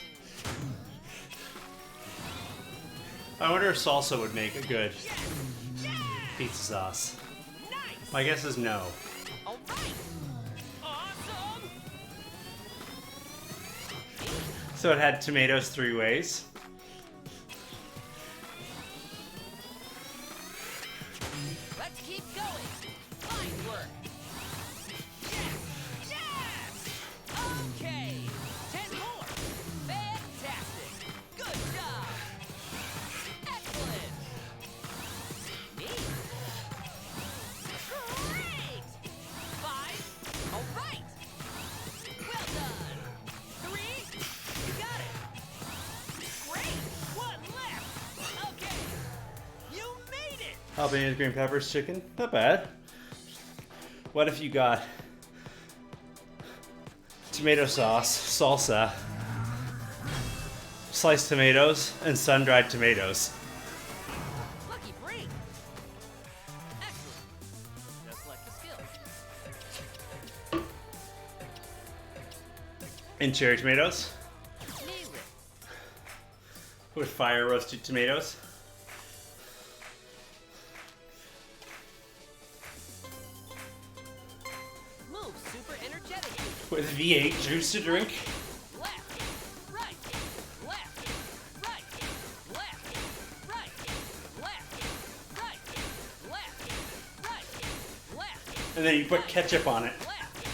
I wonder if salsa would make a good pizza sauce. Nice. My guess is no. All right. Awesome. So it had tomatoes 3 ways. Let's keep going. Fine work. Yes. Yes. Okay. 10 more. Fantastic. Good job. Excellent. Neat. Great. 5. All right. Well done. 3. You got it. Great. 1 left. Okay. You made it. Jalapeno green peppers chicken, not bad. What if you got tomato sauce, salsa, sliced tomatoes, and sun-dried tomatoes? Lucky break. Excellent. Just like the skill. And cherry tomatoes Nailed it. with fire roasted tomatoes. Move super energetically. With V8 juice to drink. Left, right, left, right, left, right, left, right, left, right, left, And then you put ketchup on it. left,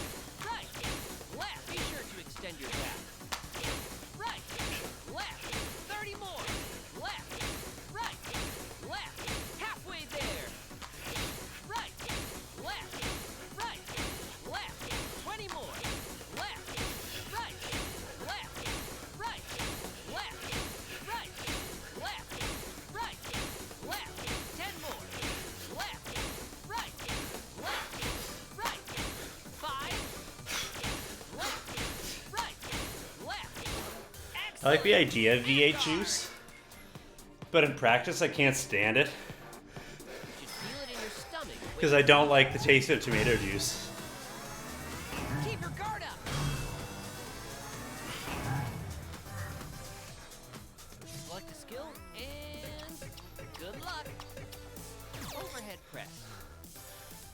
right, left. Be sure to extend your back. I like the idea of V8 juice, but in practice I can't stand it You should feel it in your stomach. because I don't like the taste of tomato juice. Keep your guard up. Select a skill and good luck. Overhead press.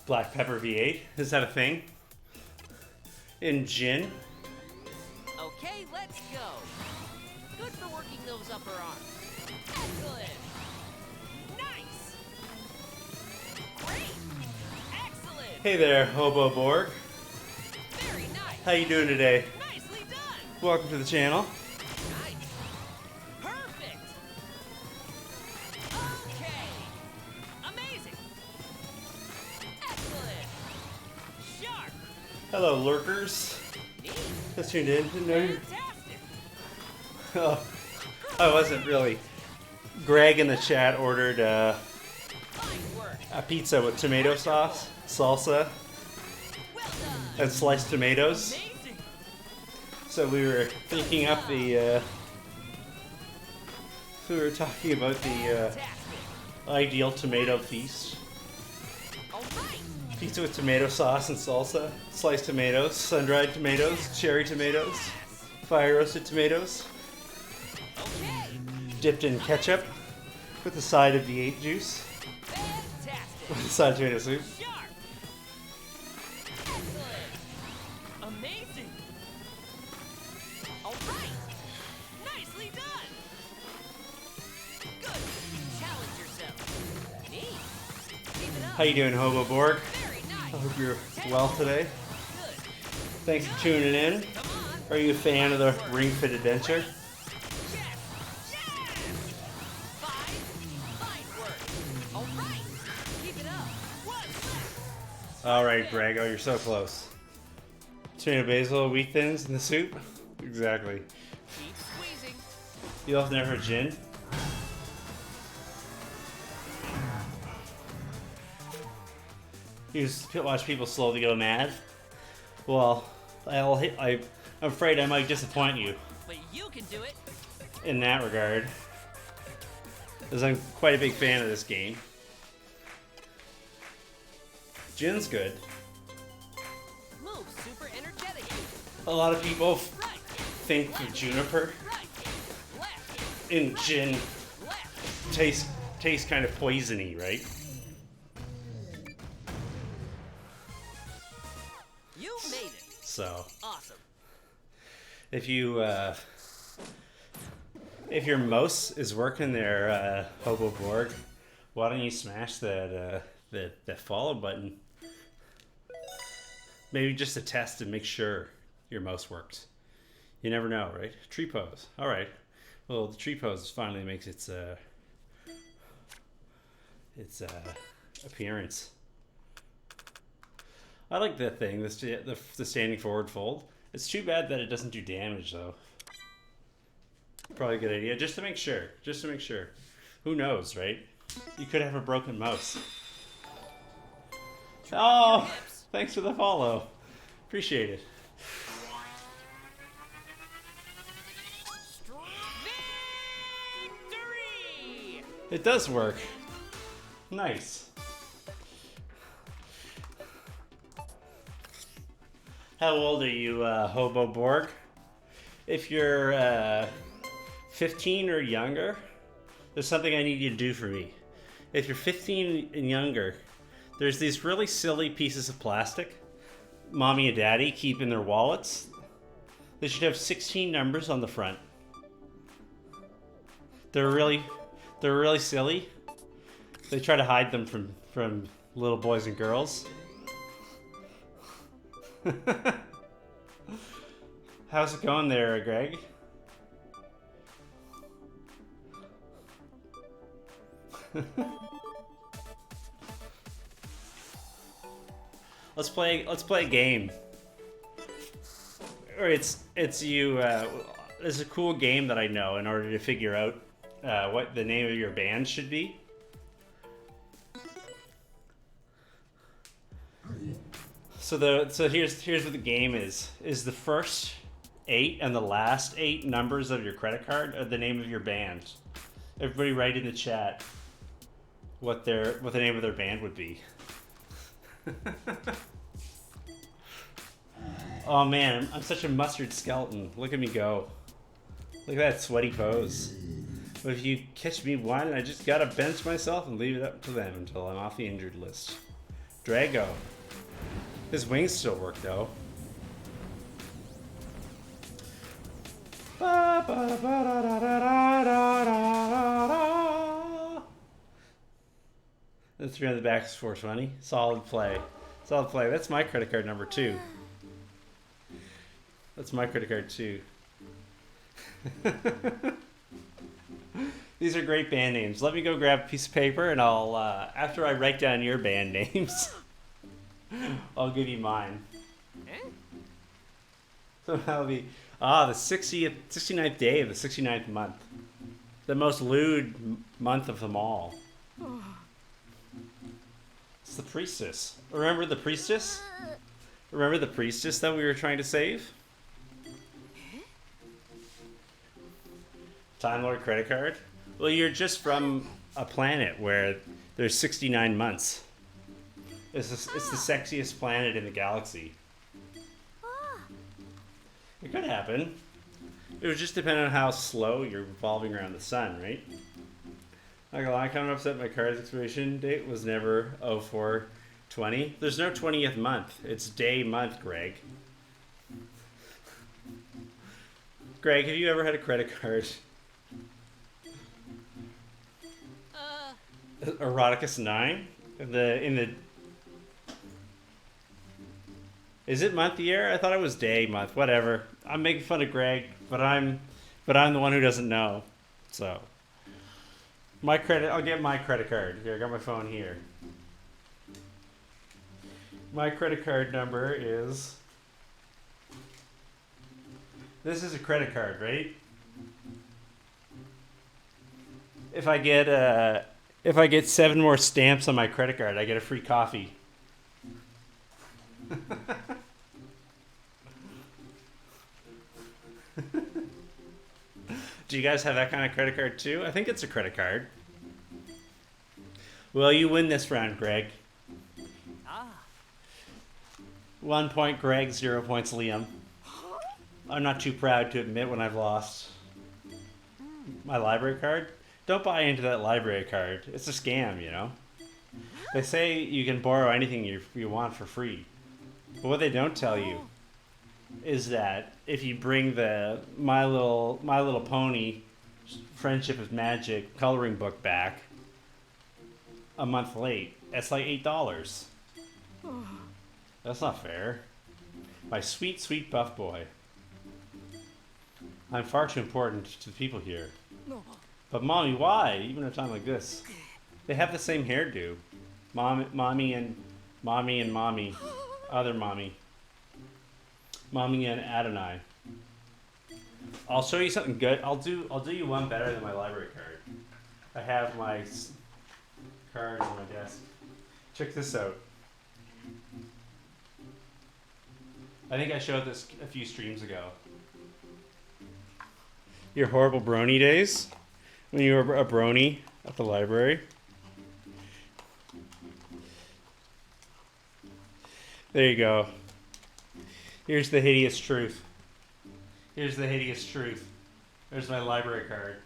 Black pepper V8, is that a thing? In gin? Okay, let's go. Good for working those upper arms. Excellent. Nice. Great. Excellent. Hey there, Hobo Borg. Very nice. How you doing today? Nicely done. Welcome to the channel. Nice. Perfect. Okay. Amazing. Excellent. Sharp. Hello, lurkers. Neat. Just tuned in. Didn't know you. Fantastic. Oh, I wasn't really. Greg in the chat ordered Fine work. a pizza with tomato sauce, salsa, Well done. and sliced tomatoes. Amazing. So we were thinking up the. We were talking about the Fantastic. ideal tomato feast. All right. Pizza with tomato sauce and salsa, sliced tomatoes, sun-dried tomatoes, cherry tomatoes, fire roasted tomatoes, Okay. dipped in ketchup with a side of V8 juice, Fantastic. with a side of tomato soup. Sharp. Excellent. Amazing. All right. Nicely done. Good. Challenge yourself. Neat. Keep it up. How you doing, Hobo Borg? Very nice. I hope you're well today. Good. Thanks for tuning in. Come on. Are you a fan of the Ring Fit Adventure? Yes. Yes. Fine work. All right. Keep it up. One left. All right, Greg. Oh, you're so close. Tomato basil, wheat thins in the soup. Exactly. Keep squeezing. You all never heard gin? You just watch people slowly go mad. Well, I'm afraid I might disappoint you But you can do it. in that regard, because I'm quite a big fan of this game. Gin's good. Move super energetically. A lot of people Right. think the juniper Right. Left. in gin Left. tastes kind of poisony, right? You made it. So Awesome. if your mouse is working there, Hobo Borg, why don't you smash that follow button? Maybe just to test and make sure your mouse works. You never know, right? Tree pose. All right. Well, the tree pose finally makes its appearance. I like that thing, the standing forward fold. It's too bad that it doesn't do damage, though. Probably a good idea, just to make sure. Just to make sure. Who knows, right? You could have a broken mouse. Oh, thanks for the follow. Appreciate it. Victory! It does work. Nice. How old are you, Hobo Borg? If you're 15 or younger, there's something I need you to do for me. If you're 15 and younger, there's these really silly pieces of plastic mommy and daddy keep in their wallets. They should have 16 numbers on the front. They're really silly. They try to hide them from little boys and girls. How's it going there, Greg? Let's play a game. Or it's you. There's a cool game that I know in order to figure out what the name of your band should be. So here's what the game is. Is the first 8 and the last 8 numbers of your credit card are the name of your band. Everybody write in the chat what the name of their band would be. Oh man, I'm such a mustard skeleton. Look at me go. Look at that sweaty pose. But if you catch me whining, I just gotta bench myself and leave it up to them until I'm off the injured list. Drago. His wings still work though. The 3 on the back is 420. Solid play. Solid play. That's my credit card number 2. That's my credit card too. These are great band names. Let me go grab a piece of paper and I'll, after I write down your band names, I'll give you mine. So that'll be, the 69th day of the 69th month. The most lewd month of them all. It's the priestess. Remember the priestess? Remember the priestess that we were trying to save? Time Lord credit card? Well, you're just from a planet where there's 69 months. It's the sexiest planet in the galaxy. It could happen. It would just depend on how slow you're revolving around the sun, right? Not gonna lie, kind of upset my card's expiration date was never 0420. There's no 20th month. It's day month, Greg. Greg, have you ever had a credit card? Eroticus 9? In the Is it month year? I thought it was day month. Whatever. I'm making fun of Greg, but I'm the one who doesn't know. So I'll get my credit card. Here, I got my phone here. My credit card number is, this is a credit card, right? If I get 7 more stamps on my credit card, I get a free coffee. Do you guys have that kind of credit card too? I think it's a credit card. Well, you win this round, Greg. 1 point, Greg. 0 points, Liam. I'm not too proud to admit when I've lost. My library card? Don't buy into that library card. It's a scam, you know? They say you can borrow anything you want for free. But what they don't tell you is that if you bring the My Little Pony Friendship is Magic coloring book back a month late, it's like $8. That's not fair. My sweet, sweet buff boy. I'm far too important to the people here. But Mommy, why? Even at a time like this. They have the same hairdo. Mommy and Mommy. Other Mommy. Mommy and Adonai. I'll show you something good. I'll do you one better than my library card. I have my cards on my desk. Check this out. I think I showed this a few streams ago. Your horrible brony days? When you were a brony at the library? There you go. Here's the hideous truth. Here's the hideous truth. There's my library card.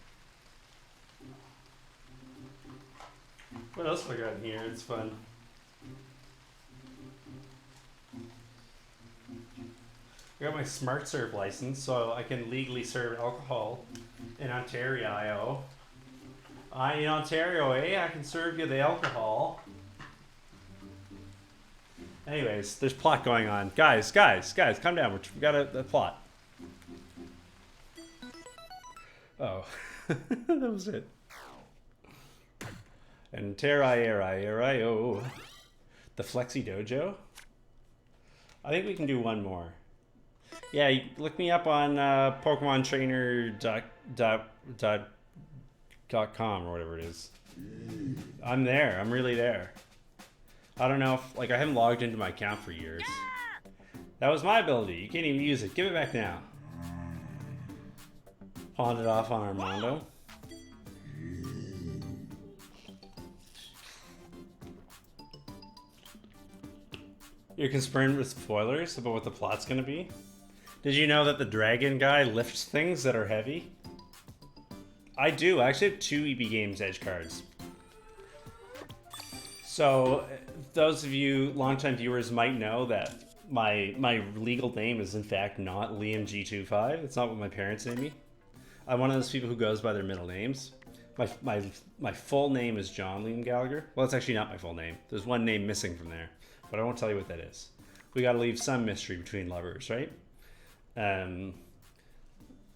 What else have I got in here? It's fun. I got my Smart Serve license, so I can legally serve alcohol in Ontario. In Ontario, I can serve you the alcohol. Anyways, there's plot going on. Guys, calm down. We got a plot. Oh, that was it. And Ontario, the Flexi Dojo. I think we can do one more. Yeah, look me up on PokemonTrainer.com or whatever it is. I'm there. I'm really there. I don't know if, I haven't logged into my account for years. That was my ability. You can't even use it. Give it back now. Pawned it off on Armando. You're concerned with spoilers about what the plot's gonna be? Did you know that the dragon guy lifts things that are heavy? I do. I actually have 2 EB Games Edge cards. So, those of you longtime viewers might know that my legal name is in fact not Liam G25. It's not what my parents named me. I'm one of those people who goes by their middle names. My full name is John Liam Gallagher. Well, it's actually not my full name. There's one name missing from there, but I won't tell you what that is. We got to leave some mystery between lovers, right?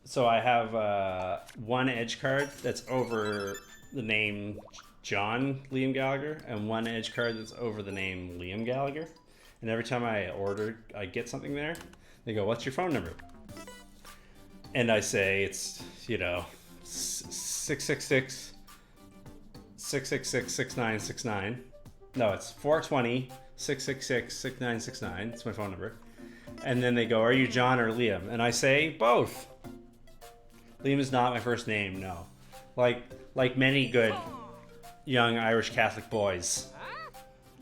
So I have 1 edge card that's over the name John Liam Gallagher, and 1 edge card that's over the name Liam Gallagher. And every time I get something there, they go, "What's your phone number?" And I say it's, 666 666 6969. No, it's 420 666 6969. It's my phone number. And then they go, "Are you John or Liam?" And I say both. Liam is not my first name, no. Like many good young Irish Catholic boys,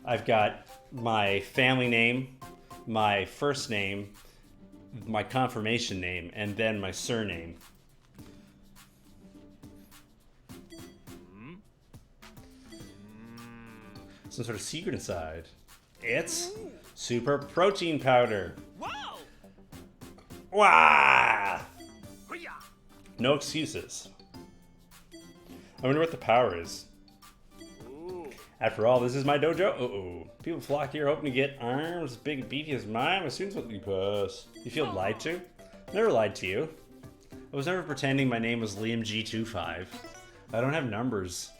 I've got my family name, my first name, my confirmation name, and then my surname. Some sort of secret inside. It's super protein powder. Whoa! Wow! No excuses. I wonder what the power is. After all, this is my dojo. Uh-oh. People flock here hoping to get arms as big and beefy as mine. My students let me pass. You feel lied to? Never lied to you. I was never pretending my name was Liam G25. I don't have numbers.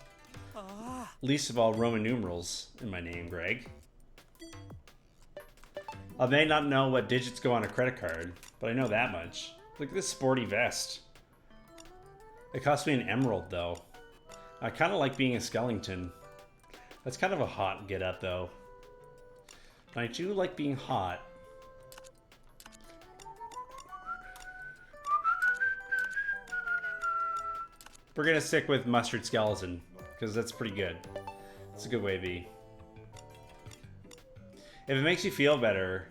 Least of all Roman numerals in my name, Greg. I may not know what digits go on a credit card, but I know that much. Look at this sporty vest. It cost me an emerald, though. I kind of like being a skeleton. That's kind of a hot get-up, though. And I do like being hot. We're gonna stick with mustard skeleton, because that's pretty good. It's a good way to be. If it makes you feel better,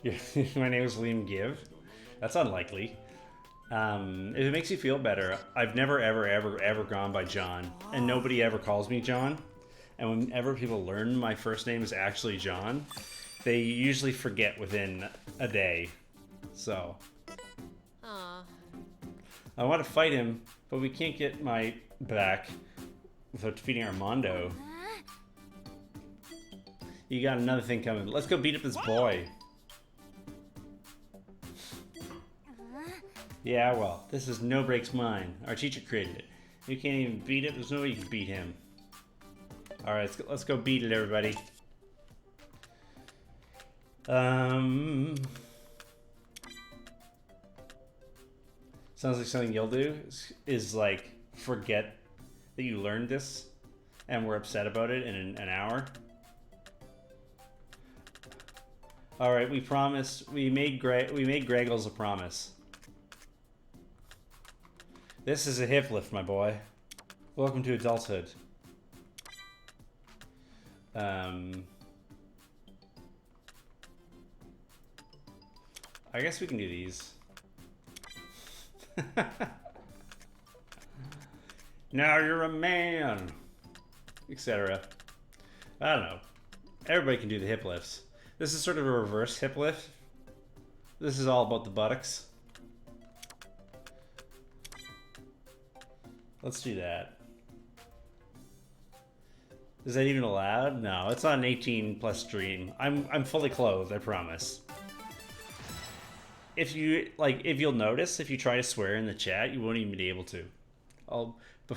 my name is Liam Give. That's unlikely. If it makes you feel better, I've never, ever gone by John, and nobody ever calls me John. And whenever people learn my first name is actually John, they usually forget within a day. So, I want to fight him, but we can't get my back without defeating Armando. You got another thing coming. Let's go beat up this boy. Yeah, well, this is No Breaks mine. Our teacher created it. You can't even beat it. There's no way you can beat him. Alright, let's go beat it, everybody. Sounds like something you'll do is like forget that you learned this and we're upset about it in an hour. Alright, we promised. We made Greggles a promise. This is a hip lift, my boy. Welcome to adulthood. I guess we can do these. Now you're a man, etc. I don't know. Everybody can do the hip lifts. This is sort of a reverse hip lift. This is all about the buttocks. Let's do that. Is that even allowed? No, it's not an 18+ stream. I'm fully clothed, I promise. If you'll notice, if you try to swear in the chat, you won't even be able to. The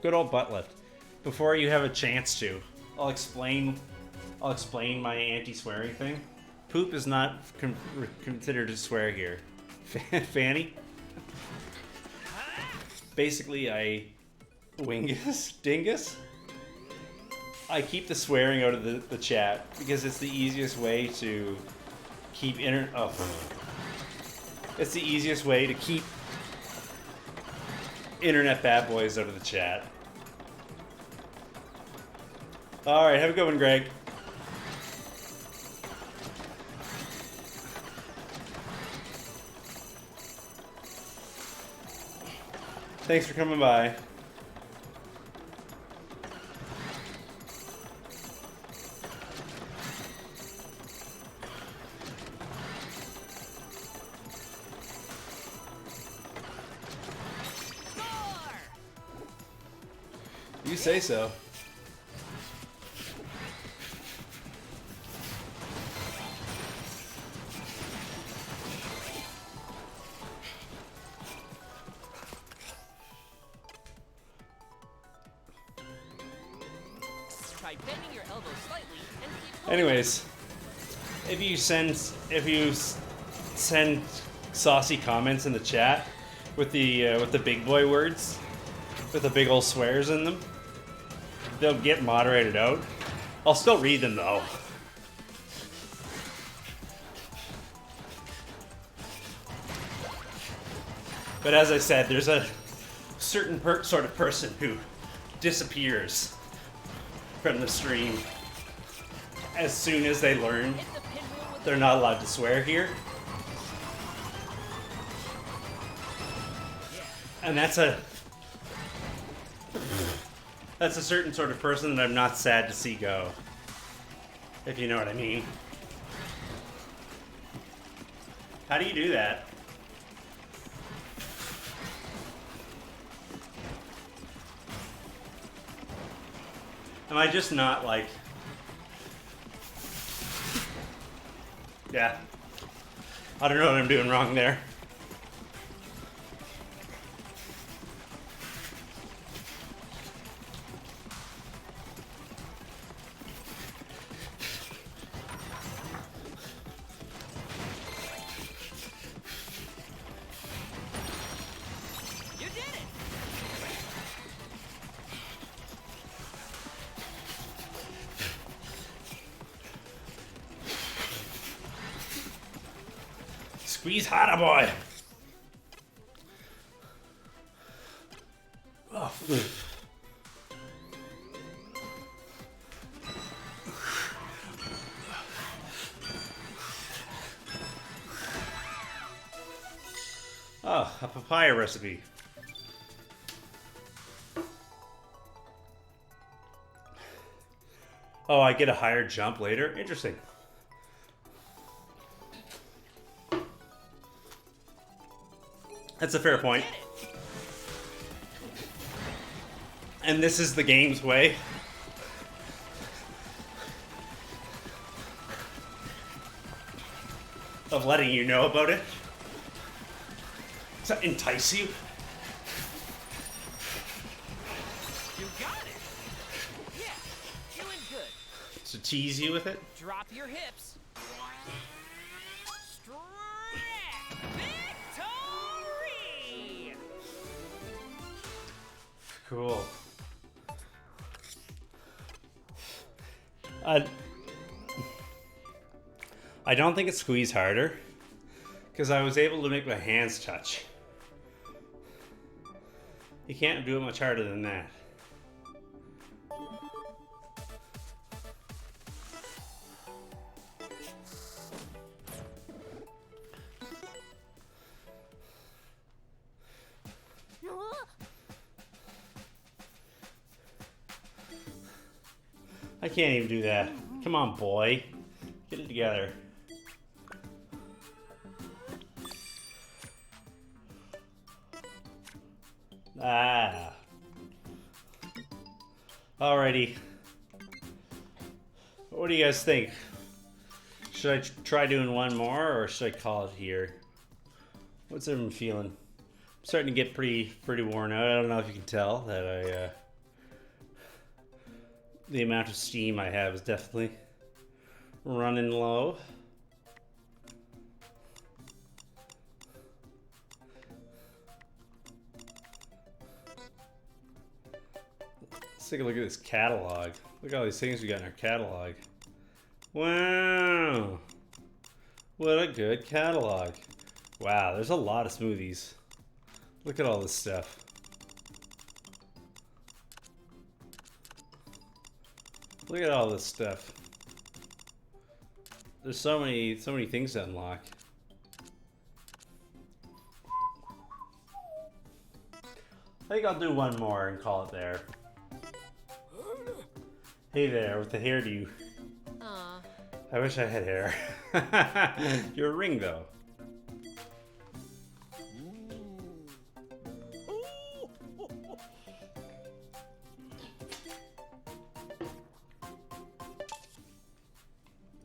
good old butt lift. Before you have a chance to, I'll explain my anti-swearing thing. Poop is not considered a swear here. Fanny? Basically, dingus. I keep the swearing out of the chat because it's the easiest way to keep It's the easiest way to keep internet bad boys out of the chat. Alright, have a good one, Greg. Thanks for coming by. You say so. Try bending your elbows slightly and keep pulling. Anyways, if you send saucy comments in the chat with the big boy words, with the big old swears in them, they'll get moderated out. I'll still read them though. But as I said, there's a certain sort of person who disappears from the stream as soon as they learn Hit the pinwheel with they're not allowed to swear here. And that's a certain sort of person that I'm not sad to see go. If you know what I mean. How do you do that? Am I just not like... Yeah. I don't know what I'm doing wrong there. You did it! Squeeze harder, boy. Oh, oh, a papaya recipe. Oh, I get a higher jump later? Interesting. That's a fair point. And this is the game's way. Of letting you know about it. Does that entice you? You got it! Yeah, doing good. To tease you with it? Drop your hips. Stretch! Victory! Cool. I don't think it squeezed harder because I was able to make my hands touch. You can't do it much harder than that. I can't even do that. Come on, boy. Get it together. Ah. Alrighty. What do you guys think? Should I try doing one more, or should I call it here? What's everyone feeling? I'm starting to get pretty worn out. I don't know if you can tell that the amount of steam I have is definitely running low. Let's take a look at this catalog. Look at all these things we got in our catalog. Wow. What a good catalog. Wow, there's a lot of smoothies. Look at all this stuff. Look at all this stuff. There's so many things to unlock. I think I'll do one more and call it there. Hey there, with the hairdo. Aw. I wish I had hair. You're a ring, though.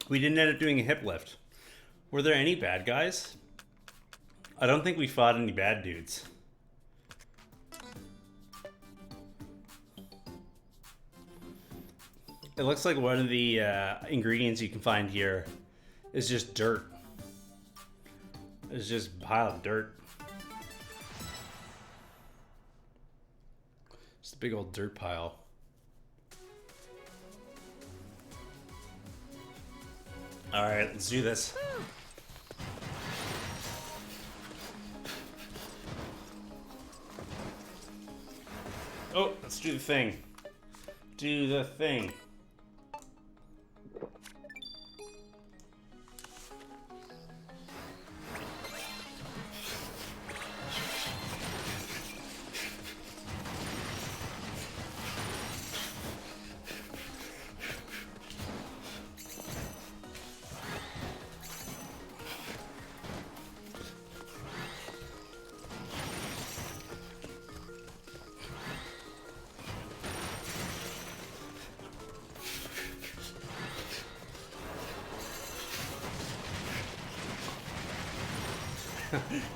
We didn't end up doing a hip lift. Were there any bad guys? I don't think we fought any bad dudes. It looks like one of the ingredients you can find here is just dirt. It's just a pile of dirt. Just a big old dirt pile. All right, let's do this. Oh, let's do the thing. Do the thing.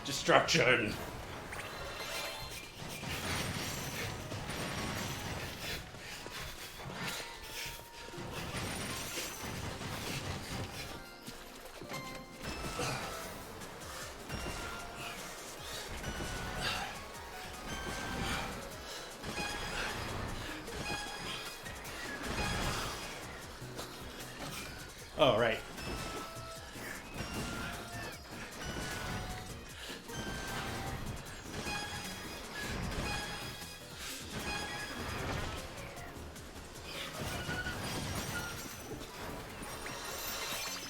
Destruction. Oh, right.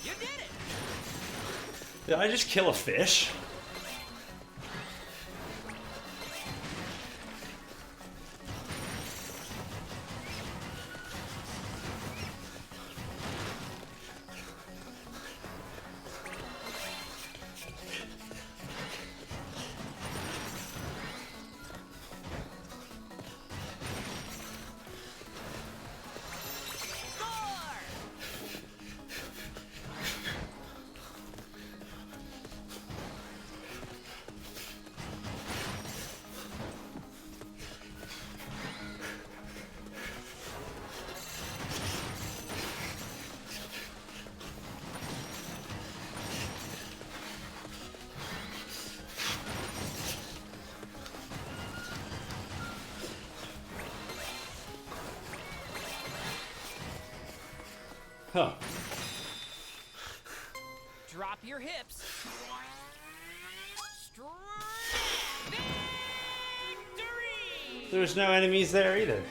You did it! Did I just kill a fish? Score! Huh. Drop your hips. Straight victory! There's no enemies there either.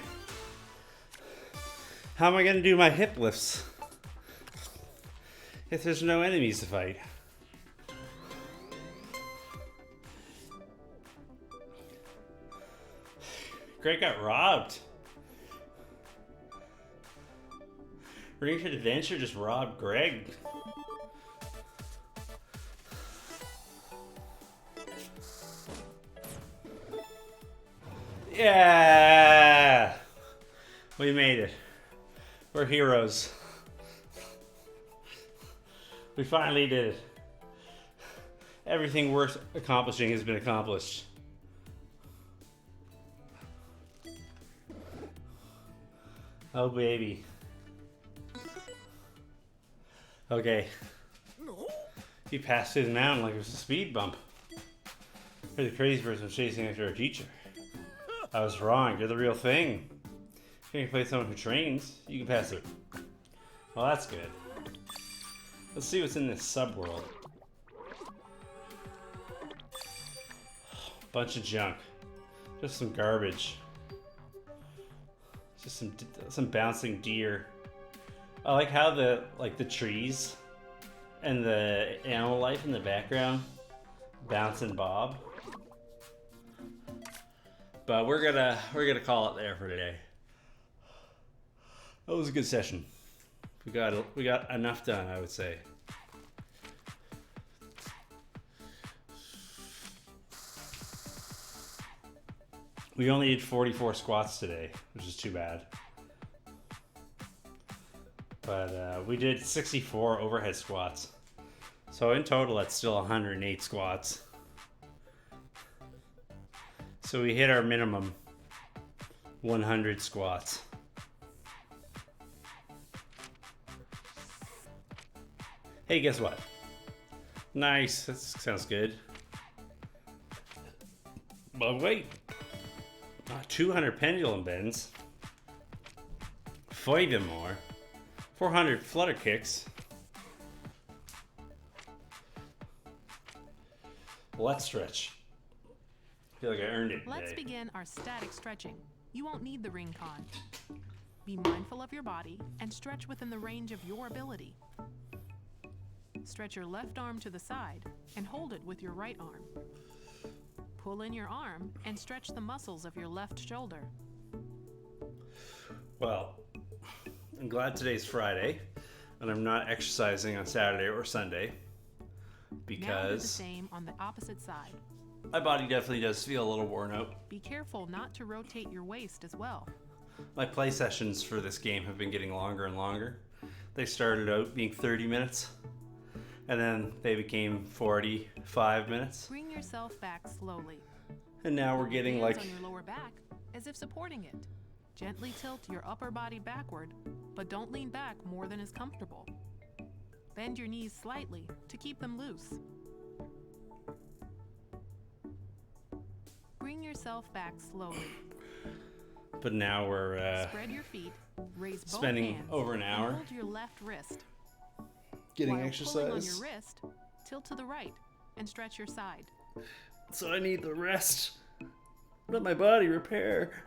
How am I gonna do my hip lifts if there's no enemies to fight? Greg got robbed. Ring Fit Adventure just robbed Greg. Yeah! We made it. We're heroes. We finally did it. Everything worth accomplishing has been accomplished. Oh, baby. Okay. He passed through the mountain like it was a speed bump. You're the crazy person chasing after a teacher. I was wrong. You're the real thing. If you can play someone who trains, you can pass through. Well, that's good. Let's see what's in this subworld. Bunch of junk. Just some garbage. Just some bouncing deer. I like how the trees and the animal life in the background bounce and bob. But we're gonna call it there for today. That was a good session. We got enough done, I would say. We only did 44 squats today, which is too bad. But we did 64 overhead squats. So in total, that's still 108 squats. So we hit our minimum 100 squats. Hey, guess what? Nice, that sounds good. But wait, 200 pendulum bends, 5 more, 400 flutter kicks. Let's stretch. I feel like I earned it today. Let's begin our static stretching. You won't need the ring con. Be mindful of your body and stretch within the range of your ability. Stretch your left arm to the side and hold it with your right arm. Pull in your arm and stretch the muscles of your left shoulder. Well, I'm glad today's Friday and I'm not exercising on Saturday or Sunday Now do the because same on the opposite side. my body definitely does feel a little worn out. Be careful not to rotate your waist as well. My play sessions for this game have been getting longer and longer. They started out being 30 minutes and then they became 45 minutes. Bring yourself back slowly. And now we're getting Hands like on your lower back as if supporting it. Gently tilt your upper body backward, but don't lean back more than is comfortable. Bend your knees slightly to keep them loose. Bring yourself back slowly. But now we're Spread your feet, raise both spending hands, over an hour and hold your left wrist. getting While pulling on exercise. your wrist, tilt to the right and stretch your side. So I need the rest. Let my body repair.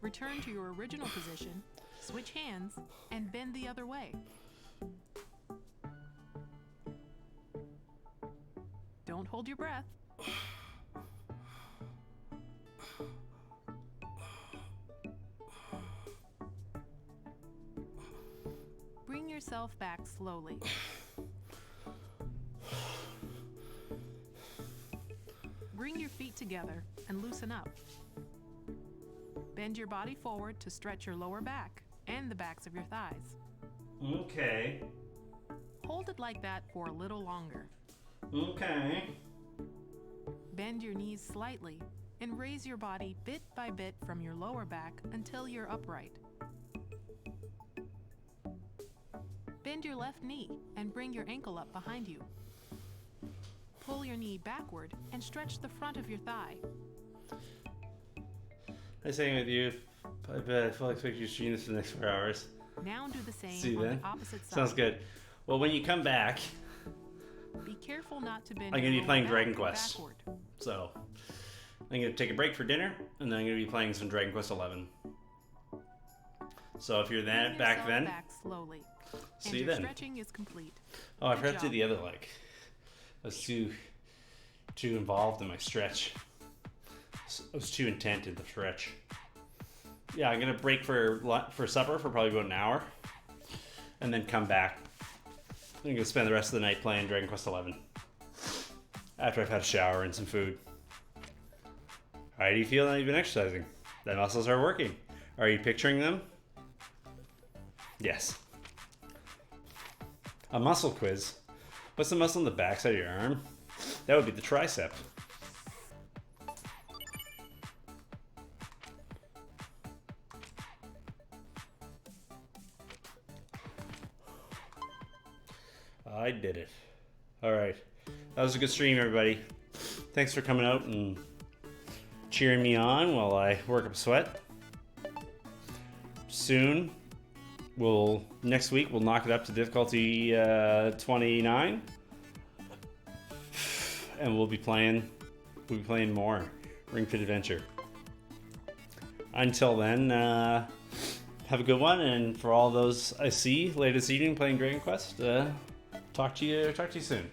Return to your original position, switch hands, and bend the other way. Don't hold your breath. Bring yourself back slowly. Bring your feet together and loosen up. Bend your body forward to stretch your lower back and the backs of your thighs. Okay. Hold it like that for a little longer. Okay. Bend your knees slightly and raise your body bit by bit from your lower back until you're upright. Bend your left knee and bring your ankle up behind you. Pull your knee backward and stretch the front of your thigh. Nice hanging with you. I bet I feel like we should stream this for the next 4 hours. Now do the same See you on then. the opposite side. Sounds good. Well, when you come back, Be careful not to bend I'm your gonna be lower playing back Dragon or Quest. backward. so I'm gonna take a break for dinner, and then I'm gonna be playing some Dragon Quest 11. So if you're Bring that back yourself then, back slowly. see And you your then. stretching is complete. Oh, I Good forgot to do job. the other leg. I was too involved in my stretch. I was too intent in the stretch. Yeah, I'm gonna break for supper for probably about an hour, and then come back. I'm gonna spend the rest of the night playing Dragon Quest 11 after I've had a shower and some food. How do you feel now you've been exercising? The muscles are working. Are you picturing them? Yes. A muscle quiz. What's the muscle on the backside of your arm? That would be the tricep. I did it. All right. That was a good stream, everybody. Thanks for coming out and cheering me on while I work up a sweat. Soon, next week we'll knock it up to difficulty 29, and we'll be playing more Ring Fit Adventure. until then, have a good one. And for all those I see later this evening playing Dragon Quest, talk to you soon.